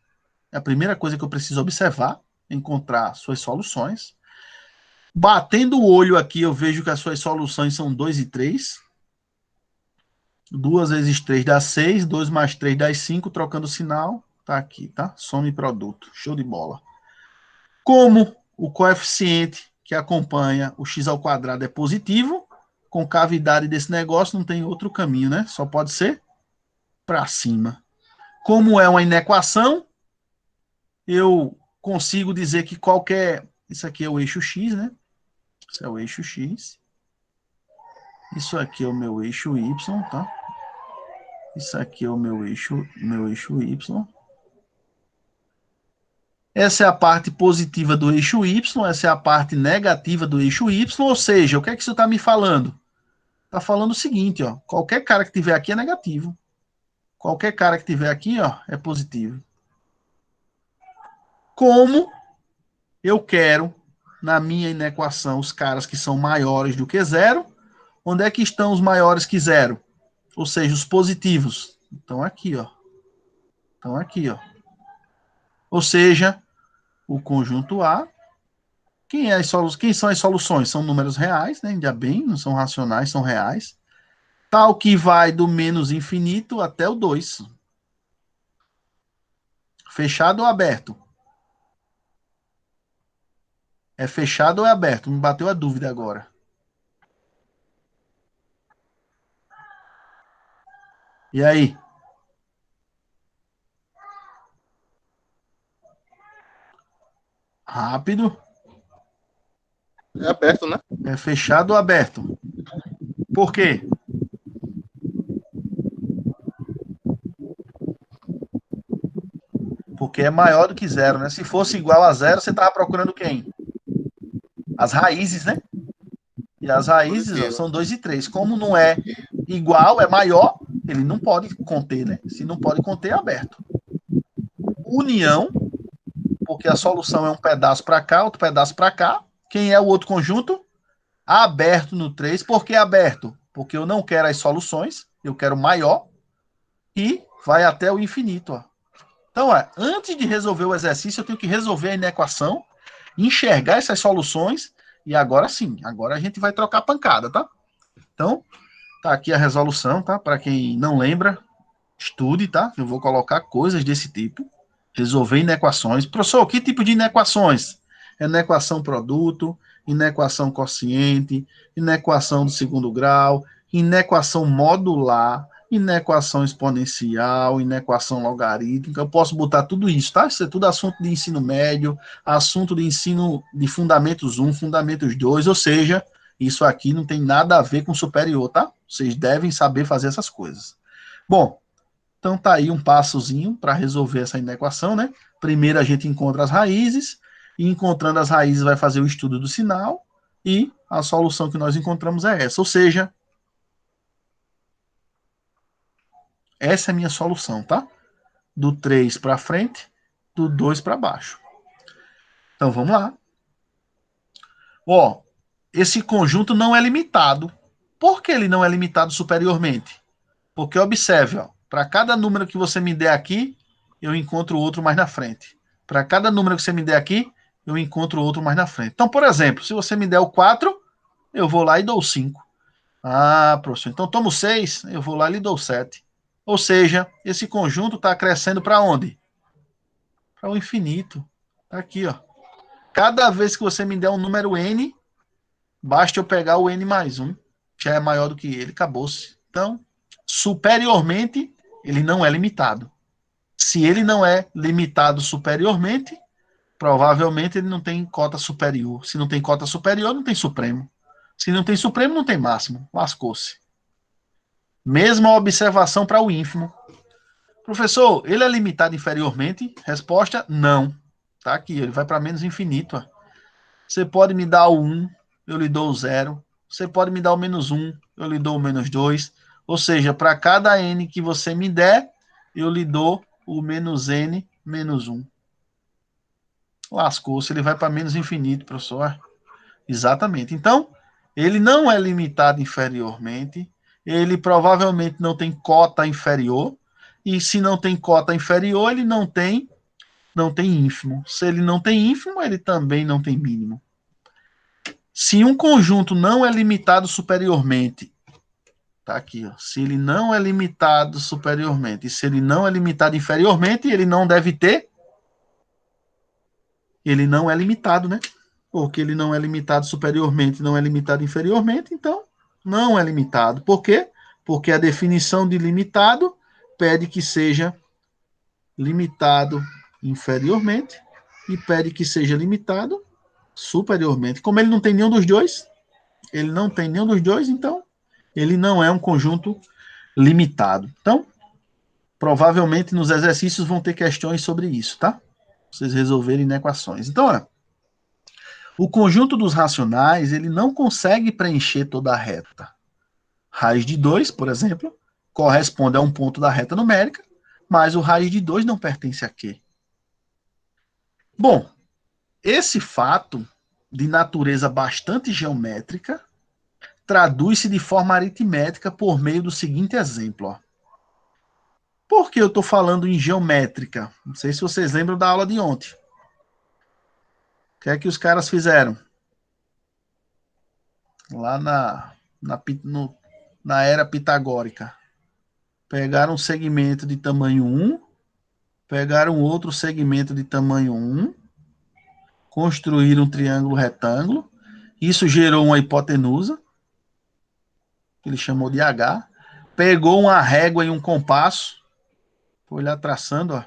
É a primeira coisa que eu preciso observar, encontrar suas soluções. Batendo o olho aqui, eu vejo que as suas soluções são 2 e 3. 2 vezes 3 dá 6, 2 mais 3 dá 5, trocando o sinal. Tá aqui, tá? Soma e produto. Show de bola. Como o coeficiente que acompanha o x ao quadrado é positivo, com cavidade desse negócio não tem outro caminho, né? Só pode ser para cima. Como é uma inequação, eu consigo dizer que qualquer... Isso aqui é o eixo x, né? Isso é o eixo x. Isso aqui é o meu eixo y, tá? Isso aqui é o meu eixo y. Essa é a parte positiva do eixo y, essa é a parte negativa do eixo y, ou seja, o que é que isso está me falando? Está falando o seguinte, ó, qualquer cara que tiver aqui é negativo. Qualquer cara que tiver aqui, ó, é positivo. Como eu quero, na minha inequação, os caras que são maiores do que zero, onde é que estão os maiores que zero? Ou seja, os positivos. Estão aqui, ó. Estão aqui, ó. Ou seja, o conjunto A. Quem são as soluções? São números reais, né? Ainda bem, não são racionais, são reais. Tal que vai do menos infinito até o 2. Fechado ou aberto? É fechado ou é aberto? Me bateu a dúvida agora. E aí? Rápido. É aberto, né? É fechado ou aberto? Por quê? Porque é maior do que zero, né? Se fosse igual a zero, você estava procurando quem? As raízes, né? E as raízes, ó, são 2 e 3. Como não é igual, é maior, ele não pode conter, né? Se não pode conter, é aberto. União, porque a solução é um pedaço para cá, outro pedaço para cá. Quem é o outro conjunto? Aberto no 3. Por que aberto? Porque eu não quero as soluções, eu quero maior e vai até o infinito, ó. Então, antes de resolver o exercício, eu tenho que resolver a inequação, enxergar essas soluções e agora sim, agora a gente vai trocar pancada, tá? Então, tá aqui a resolução, tá? Para quem não lembra, estude, tá? Eu vou colocar coisas desse tipo, resolver inequações. Professor, que tipo de inequações? Inequação produto, inequação quociente, inequação do segundo grau, inequação modular, inequação exponencial, inequação logarítmica. Eu posso botar tudo isso, tá? Isso é tudo assunto de ensino médio, assunto de ensino de fundamentos 1, fundamentos 2, ou seja, isso aqui não tem nada a ver com superior, tá? Vocês devem saber fazer essas coisas. Bom, então tá aí um passozinho para resolver essa inequação, né? Primeiro a gente encontra as raízes, e encontrando as raízes vai fazer o estudo do sinal, e a solução que nós encontramos é essa. Ou seja, essa é a minha solução, tá? Do 3 para frente, do 2 para baixo. Então vamos lá. Ó, esse conjunto não é limitado. Por que ele não é limitado superiormente? Porque observe, ó, para cada número que você me der aqui, eu encontro outro mais na frente. Para cada número que você me der aqui, eu encontro outro mais na frente. Então, por exemplo, se você me der o 4, eu vou lá e dou 5. Ah, professor, então tomo 6, eu vou lá e lhe dou 7. Ou seja, esse conjunto está crescendo para onde? Para o infinito. Tá aqui, ó. Cada vez que você me der um número n, basta eu pegar o n mais 1, já é maior do que ele, acabou-se. Então, superiormente, ele não é limitado. Se ele não é limitado superiormente, provavelmente ele não tem cota superior. Se não tem cota superior, não tem supremo. Se não tem supremo, não tem máximo. Lascou-se. Mesma observação para o ínfimo. Professor, ele é limitado inferiormente? Resposta, não. Tá aqui, ele vai para menos infinito. Ó. Você pode me dar o 1, eu lhe dou o 0. Você pode me dar o menos 1, eu lhe dou o menos 2. Ou seja, para cada n que você me der, eu lhe dou o menos n menos 1. Lascou-se, ele vai para menos infinito, professor. Exatamente. Então, ele não é limitado inferiormente, ele provavelmente não tem cota inferior, e se não tem cota inferior, ele não tem ínfimo. Se ele não tem ínfimo, ele também não tem mínimo. Se um conjunto não é limitado superiormente, tá aqui, ó, se ele não é limitado superiormente, e se ele não é limitado inferiormente, ele não deve ter, ele não é limitado, né? Porque ele não é limitado superiormente, não é limitado inferiormente, então não é limitado. Por quê? Porque a definição de limitado pede que seja limitado inferiormente e pede que seja limitado superiormente. Como ele não tem nenhum dos dois, então ele não é um conjunto limitado. Então, provavelmente nos exercícios vão ter questões sobre isso, tá? Vocês resolverem em equações. Então, o conjunto dos racionais, ele não consegue preencher toda a reta. Raiz de 2, por exemplo, corresponde a um ponto da reta numérica, mas o raiz de 2 não pertence a Q. Bom, esse fato de natureza bastante geométrica traduz-se de forma aritmética por meio do seguinte exemplo. Ó. Por que eu estou falando em geométrica? Não sei se vocês lembram da aula de ontem. O que é que os caras fizeram? Lá na era pitagórica. Pegaram um segmento de tamanho 1, pegaram outro segmento de tamanho 1, construíram um triângulo retângulo, isso gerou uma hipotenusa, que ele chamou de H, pegou uma régua e um compasso, foi lá traçando, ó,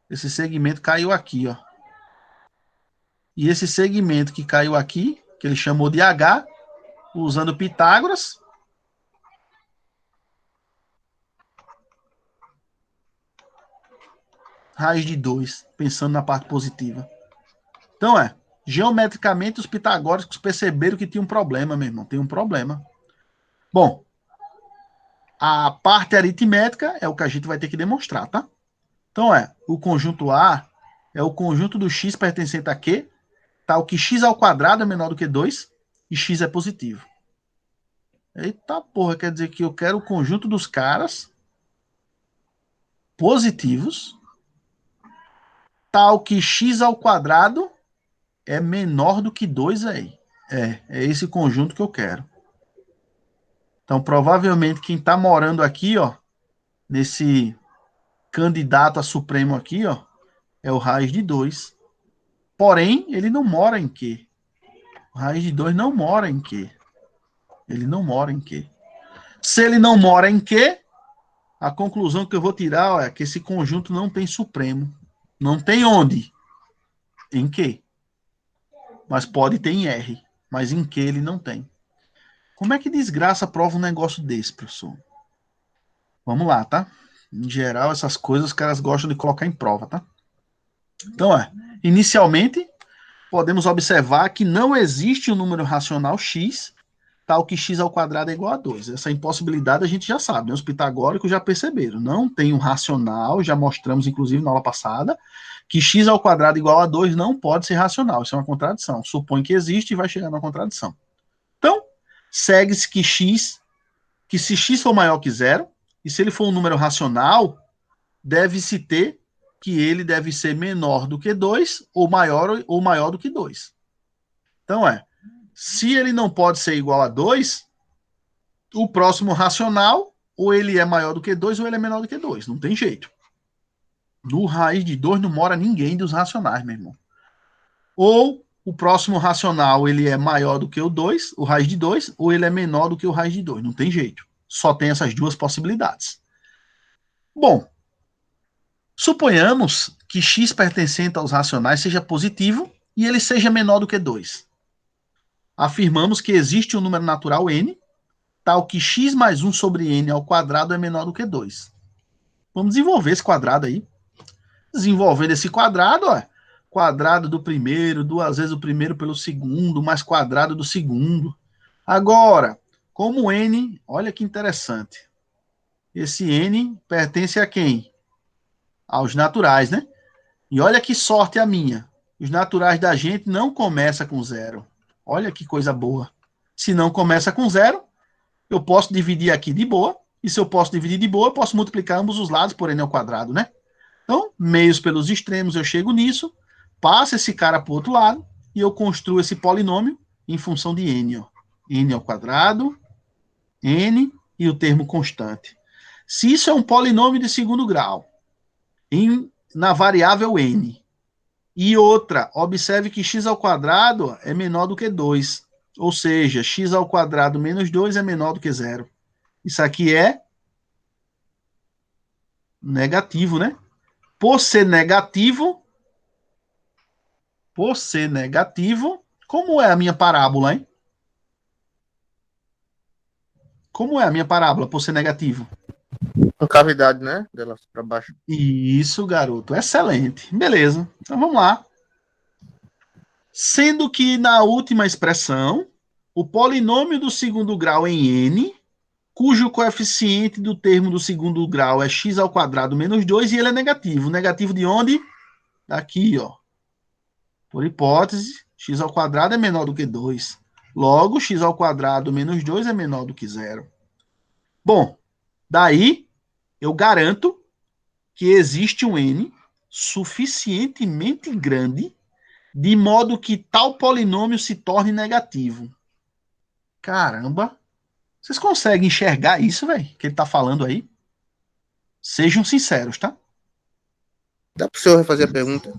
esse segmento caiu aqui, ó. E esse segmento que caiu aqui, que ele chamou de H, usando Pitágoras, raiz de 2, pensando na parte positiva. Então, geometricamente os pitagóricos perceberam que tinha um problema, meu irmão, tem um problema. Bom, a parte aritmética é o que a gente vai ter que demonstrar, tá? Então, o conjunto A é o conjunto do x pertencente a Q, tal que x ao quadrado é menor do que 2 e x é positivo. Eita porra, quer dizer que eu quero o conjunto dos caras positivos, tal que x ao quadrado é menor do que 2 aí. É esse conjunto que eu quero. Então, provavelmente, quem está morando aqui, ó, nesse candidato a supremo aqui, ó, é o raiz de 2. Porém, ele não mora em Q. O raiz de 2 não mora em Q. Ele não mora em Q. Se ele não mora em Q, a conclusão que eu vou tirar ó, é que esse conjunto não tem supremo. Não tem onde? Em Q. Mas pode ter em R. Mas em Q ele não tem. Como é que desgraça prova um negócio desse, professor? Vamos lá, tá? Em geral, essas coisas os caras gostam de colocar em prova, tá? Então, inicialmente, podemos observar que não existe um número racional x, tal que x ao quadrado é igual a 2. Essa impossibilidade a gente já sabe, né? Os pitagóricos já perceberam. Não tem um racional, já mostramos, inclusive, na aula passada, que x ao quadrado igual a 2 não pode ser racional. Isso é uma contradição. Supõe que existe e vai chegar na contradição. Então, segue-se que se x for maior que 0, e se ele for um número racional, deve-se ter que ele deve ser menor do que 2 ou maior do que 2. Então, se ele não pode ser igual a 2, o próximo racional, ou ele é maior do que 2 ou ele é menor do que 2. Não tem jeito. No raiz de 2 não mora ninguém dos racionais, meu irmão. Ou o próximo racional ele é maior do que o 2, o raiz de 2, ou ele é menor do que o raiz de 2. Não tem jeito. Só tem essas duas possibilidades. Bom, suponhamos que x pertencente aos racionais seja positivo e ele seja menor do que 2. Afirmamos que existe um número natural n, tal que x mais 1 sobre n ao quadrado é menor do que 2. Vamos desenvolver esse quadrado aí. Desenvolvendo esse quadrado, ó, quadrado do primeiro, duas vezes o primeiro pelo segundo, mais quadrado do segundo. Agora, como n, olha que interessante. Esse n pertence a quem? Aos naturais, né? E olha que sorte a minha. Os naturais da gente não começam com zero. Olha que coisa boa. Se não começa com zero, eu posso dividir aqui de boa. E se eu posso dividir de boa, eu posso multiplicar ambos os lados por n ao quadrado, né? Então, meios pelos extremos, eu chego nisso, passo esse cara para o outro lado e eu construo esse polinômio em função de n. Ó. N ao quadrado, n e o termo constante. Se isso é um polinômio de segundo grau, na variável n, e outra, observe que x ao quadrado é menor do que 2. Ou seja, x ao quadrado menos 2 é menor do que zero. Isso aqui é negativo, né? Por ser negativo, como é a minha parábola, hein? Como é a minha parábola por ser negativo? Concavidade, né? Delas para baixo. Isso, garoto. Excelente. Beleza. Então vamos lá. Sendo que na última expressão, o polinômio do segundo grau em n, cujo coeficiente do termo do segundo grau é x ao quadrado menos 2 e ele é negativo. Negativo de onde? Aqui, ó. Por hipótese, x ao quadrado é menor do que 2. Logo, x ao quadrado menos 2 é menor do que zero. Bom, daí eu garanto que existe um n suficientemente grande de modo que tal polinômio se torne negativo. Caramba! Vocês conseguem enxergar isso, velho? Que ele tá falando aí? Sejam sinceros, tá? Dá para o senhor refazer a pergunta?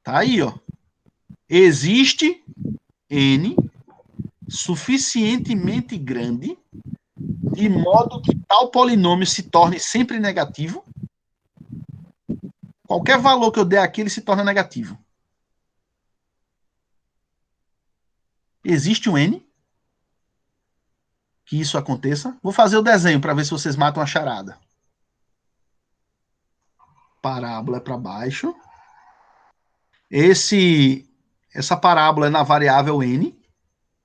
Tá aí, ó. Existe n suficientemente grande de modo que tal polinômio se torne sempre negativo. Qualquer valor que eu der aqui, ele se torna negativo. Existe um n que isso aconteça. Vou fazer o desenho para ver se vocês matam a charada. Parábola é para baixo. Essa parábola é na variável n.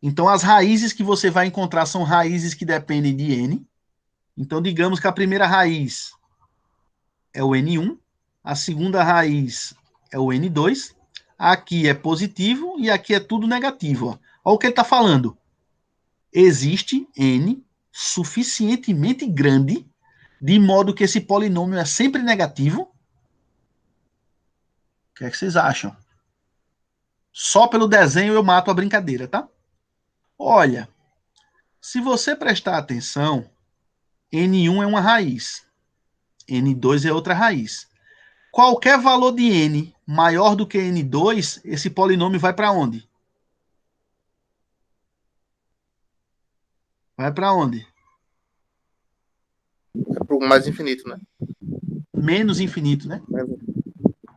Então, as raízes que você vai encontrar são raízes que dependem de n. Então, digamos que a primeira raiz é o n1, a segunda raiz é o n2, aqui é positivo e aqui é tudo negativo. Ó. Olha o que ele está falando. Existe n suficientemente grande de modo que esse polinômio é sempre negativo. O que é que vocês acham? Só pelo desenho eu mato a brincadeira, tá? Olha, se você prestar atenção, n1 é uma raiz, n2 é outra raiz. Qualquer valor de n maior do que n2, esse polinômio vai para onde? Vai para onde? É para o mais infinito, né? Menos infinito, né?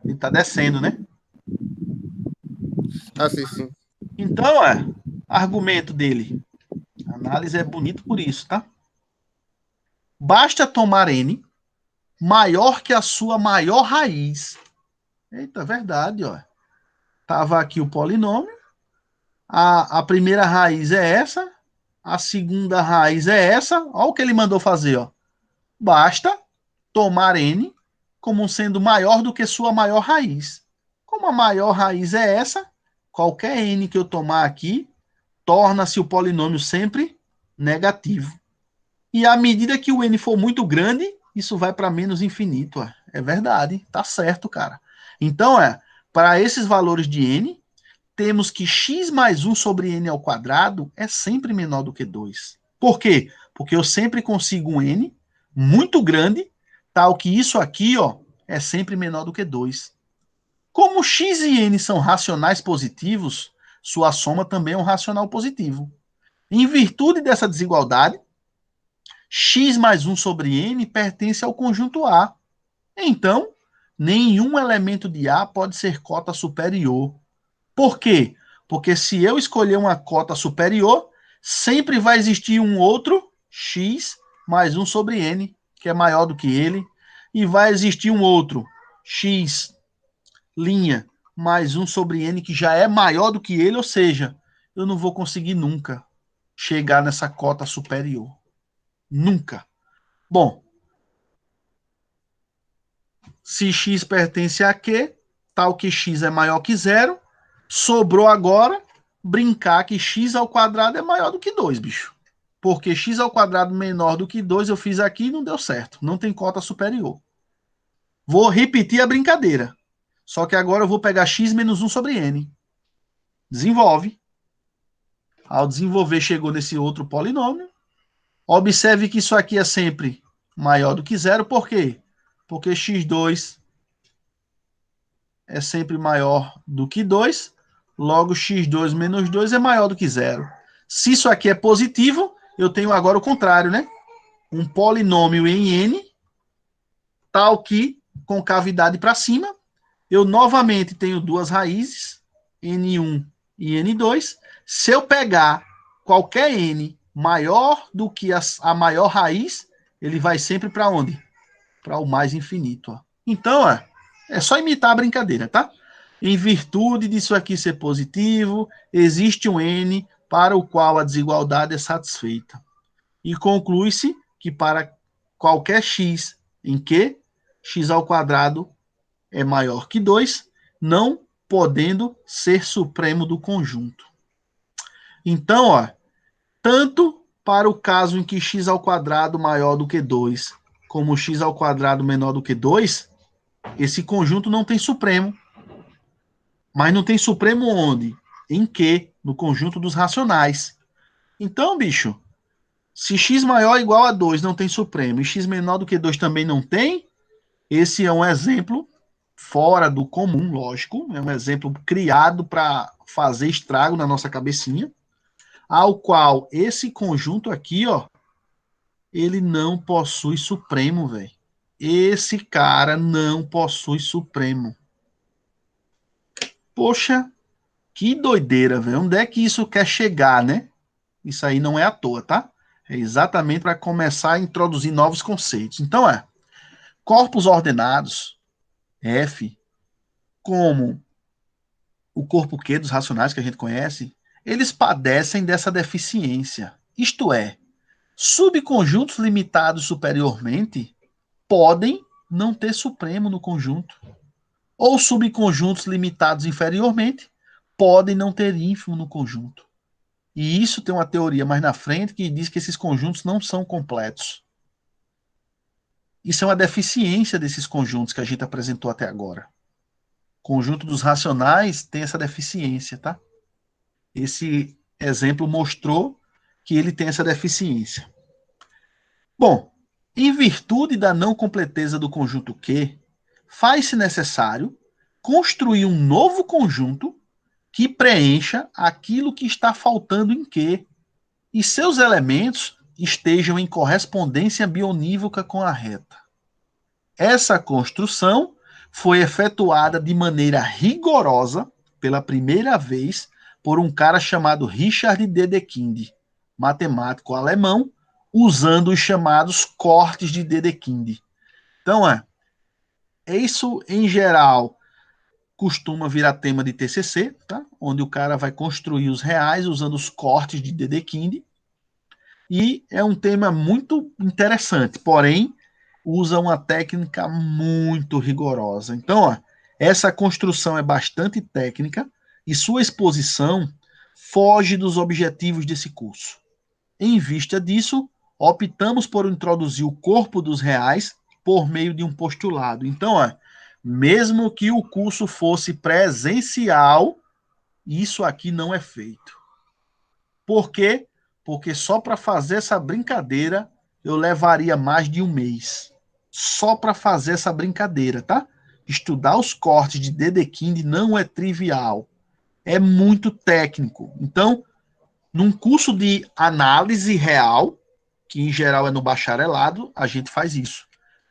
Ele está descendo, né? Ah, sim, sim. Então, argumento dele. A análise é bonito por isso, tá? Basta tomar n maior que a sua maior raiz. Eita, verdade, ó. Tava aqui o polinômio. A primeira raiz é essa. A segunda raiz é essa. Olha o que ele mandou fazer, ó. Basta tomar n como sendo maior do que sua maior raiz. Como a maior raiz é essa, qualquer n que eu tomar aqui torna-se o polinômio sempre negativo. E à medida que o n for muito grande, isso vai para menos infinito. É verdade, tá certo, cara. Então, para esses valores de n, temos que x mais 1 sobre n ao quadrado é sempre menor do que 2. Por quê? Porque eu sempre consigo um n muito grande, tal que isso aqui, ó, é sempre menor do que 2. Como x e n são racionais positivos, sua soma também é um racional positivo. Em virtude dessa desigualdade, x mais 1 sobre n pertence ao conjunto A. Então, nenhum elemento de A pode ser cota superior. Por quê? Porque se eu escolher uma cota superior, sempre vai existir um outro x mais 1 sobre n, que é maior do que ele, e vai existir um outro x linha mais 1 sobre n, que já é maior do que ele, ou seja, eu não vou conseguir nunca chegar nessa cota superior. Nunca. Bom, se x pertence a Q, tal que x é maior que zero, sobrou agora brincar que x ao quadrado é maior do que 2, bicho. Porque x ao quadrado menor do que 2 eu fiz aqui e não deu certo. Não tem cota superior. Vou repetir a brincadeira. Só que agora eu vou pegar x menos 1 sobre n. Desenvolve. Ao desenvolver, chegou nesse outro polinômio. Observe que isso aqui é sempre maior do que zero. Por quê? Porque x2 é sempre maior do que 2. Logo, x2 menos 2 é maior do que zero. Se isso aqui é positivo, eu tenho agora o contrário, né? Um polinômio em n, tal que, com cavidade para cima, eu novamente tenho duas raízes, n1 e n2. Se eu pegar qualquer n maior do que a maior raiz, ele vai sempre para onde? Para o mais infinito. Ó. Então, é só imitar a brincadeira, tá? Em virtude disso aqui ser positivo, existe um n para o qual a desigualdade é satisfeita. E conclui-se que para qualquer x em que x ao quadrado é maior que 2, não podendo ser supremo do conjunto. Então, ó, tanto para o caso em que x ao quadrado maior do que 2, como x ao quadrado menor do que 2, esse conjunto não tem supremo. Mas não tem supremo onde? Em que? No conjunto dos racionais. Então, bicho, se x maior ou igual a 2 não tem supremo e x menor do que 2 também não tem, esse é um exemplo fora do comum, lógico, é um exemplo criado para fazer estrago na nossa cabecinha, ao qual esse conjunto aqui, ó, ele não possui supremo, velho. Esse cara não possui supremo. Poxa, que doideira, velho. Onde é que isso quer chegar, né? Isso aí não é à toa, tá? É exatamente para começar a introduzir novos conceitos. Então, corpos ordenados, F, como o corpo Q dos racionais que a gente conhece, eles padecem dessa deficiência. Isto é, subconjuntos limitados superiormente podem não ter supremo no conjunto. Ou subconjuntos limitados inferiormente podem não ter ínfimo no conjunto. E isso tem uma teoria mais na frente que diz que esses conjuntos não são completos. Isso é uma deficiência desses conjuntos que a gente apresentou até agora. O conjunto dos racionais tem essa deficiência, tá? Esse exemplo mostrou que ele tem essa deficiência. Bom, em virtude da não completeza do conjunto Q, faz-se necessário construir um novo conjunto que preencha aquilo que está faltando em Q e seus elementos estejam em correspondência bionívoca com a reta. Essa construção foi efetuada de maneira rigorosa pela primeira vez por um cara chamado Richard Dedekind, matemático alemão, usando os chamados cortes de Dedekind. Então, isso em geral costuma virar tema de TCC, tá? Onde o cara vai construir os reais usando os cortes de Dedekind. E é um tema muito interessante, porém usa uma técnica muito rigorosa. Então, essa construção é bastante técnica e sua exposição foge dos objetivos desse curso. Em vista disso, optamos por introduzir o corpo dos reais por meio de um postulado. Então, mesmo que o curso fosse presencial, isso aqui não é feito. Por quê? Porque só para fazer essa brincadeira eu levaria mais de um mês. Só para fazer essa brincadeira, tá? Estudar os cortes de Dedekind não é trivial. É muito técnico. Então, num curso de análise real, que em geral é no bacharelado, a gente faz isso.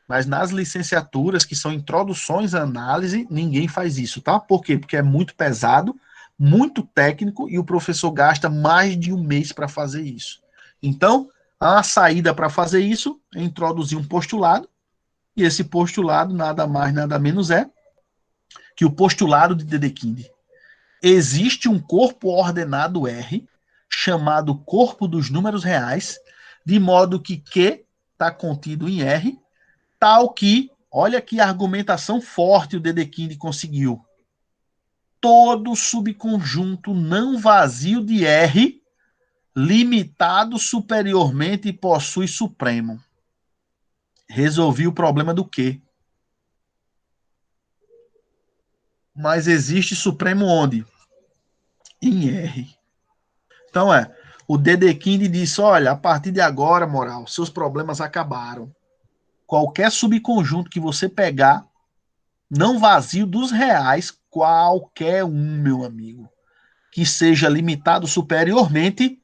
Mas nas licenciaturas, que são introduções à análise, ninguém faz isso, tá? Por quê? Porque é muito pesado, muito técnico e o professor gasta mais de um mês para fazer isso. Então, a saída para fazer isso é introduzir um postulado, e esse postulado nada mais, nada menos é que o postulado de Dedekind. Existe um corpo ordenado R, chamado corpo dos números reais, de modo que Q está contido em R, tal que, olha que argumentação forte o Dedekind conseguiu. Todo subconjunto não vazio de R, limitado superiormente, possui supremo. Resolvi o problema do Q. Mas existe supremo onde? Em R. Então o Dedekind disse, olha, a partir de agora, moral, seus problemas acabaram. Qualquer subconjunto que você pegar, não vazio dos reais, qualquer um, meu amigo, que seja limitado superiormente,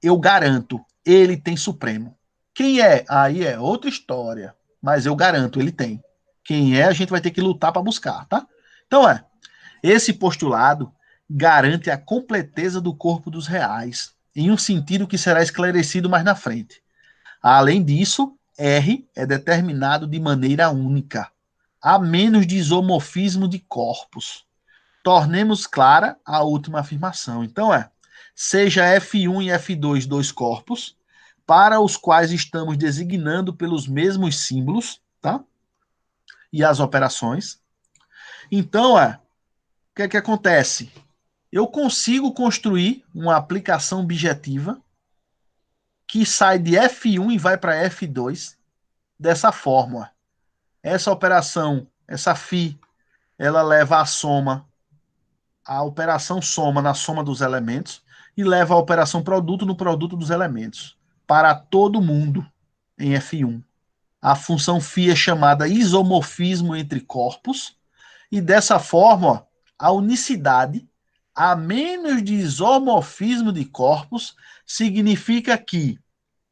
eu garanto, ele tem supremo. Quem é? Aí é outra história, mas eu garanto, ele tem. Quem é, a gente vai ter que lutar para buscar, tá? Então esse postulado garante a completeza do corpo dos reais, em um sentido que será esclarecido mais na frente. Além disso, R é determinado de maneira única, a menos de isomorfismo de corpos. Tornemos clara a última afirmação. Então seja F1 e F2 dois corpos, para os quais estamos designando pelos mesmos símbolos, tá? E as operações. Então o que é que acontece? Eu consigo construir uma aplicação objetiva que sai de F1 e vai para F2 dessa forma. Essa operação, essa φ, ela leva a soma, a operação soma na soma dos elementos e leva a operação produto no produto dos elementos para todo mundo em F1. A função φ é chamada isomorfismo entre corpos e dessa forma a unicidade a menos de isomorfismo de corpos significa que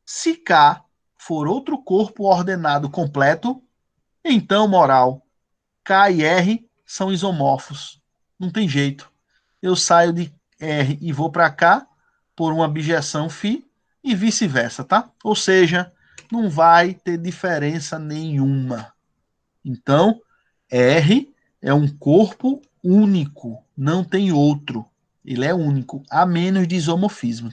se K for outro corpo ordenado completo, então, moral, K e R são isomorfos. Não tem jeito. Eu saio de R e vou para K por uma bijeção φ e vice-versa, tá? Ou seja, não vai ter diferença nenhuma. Então, R é um corpo único, não tem outro. Ele é único, a menos de isomorfismo.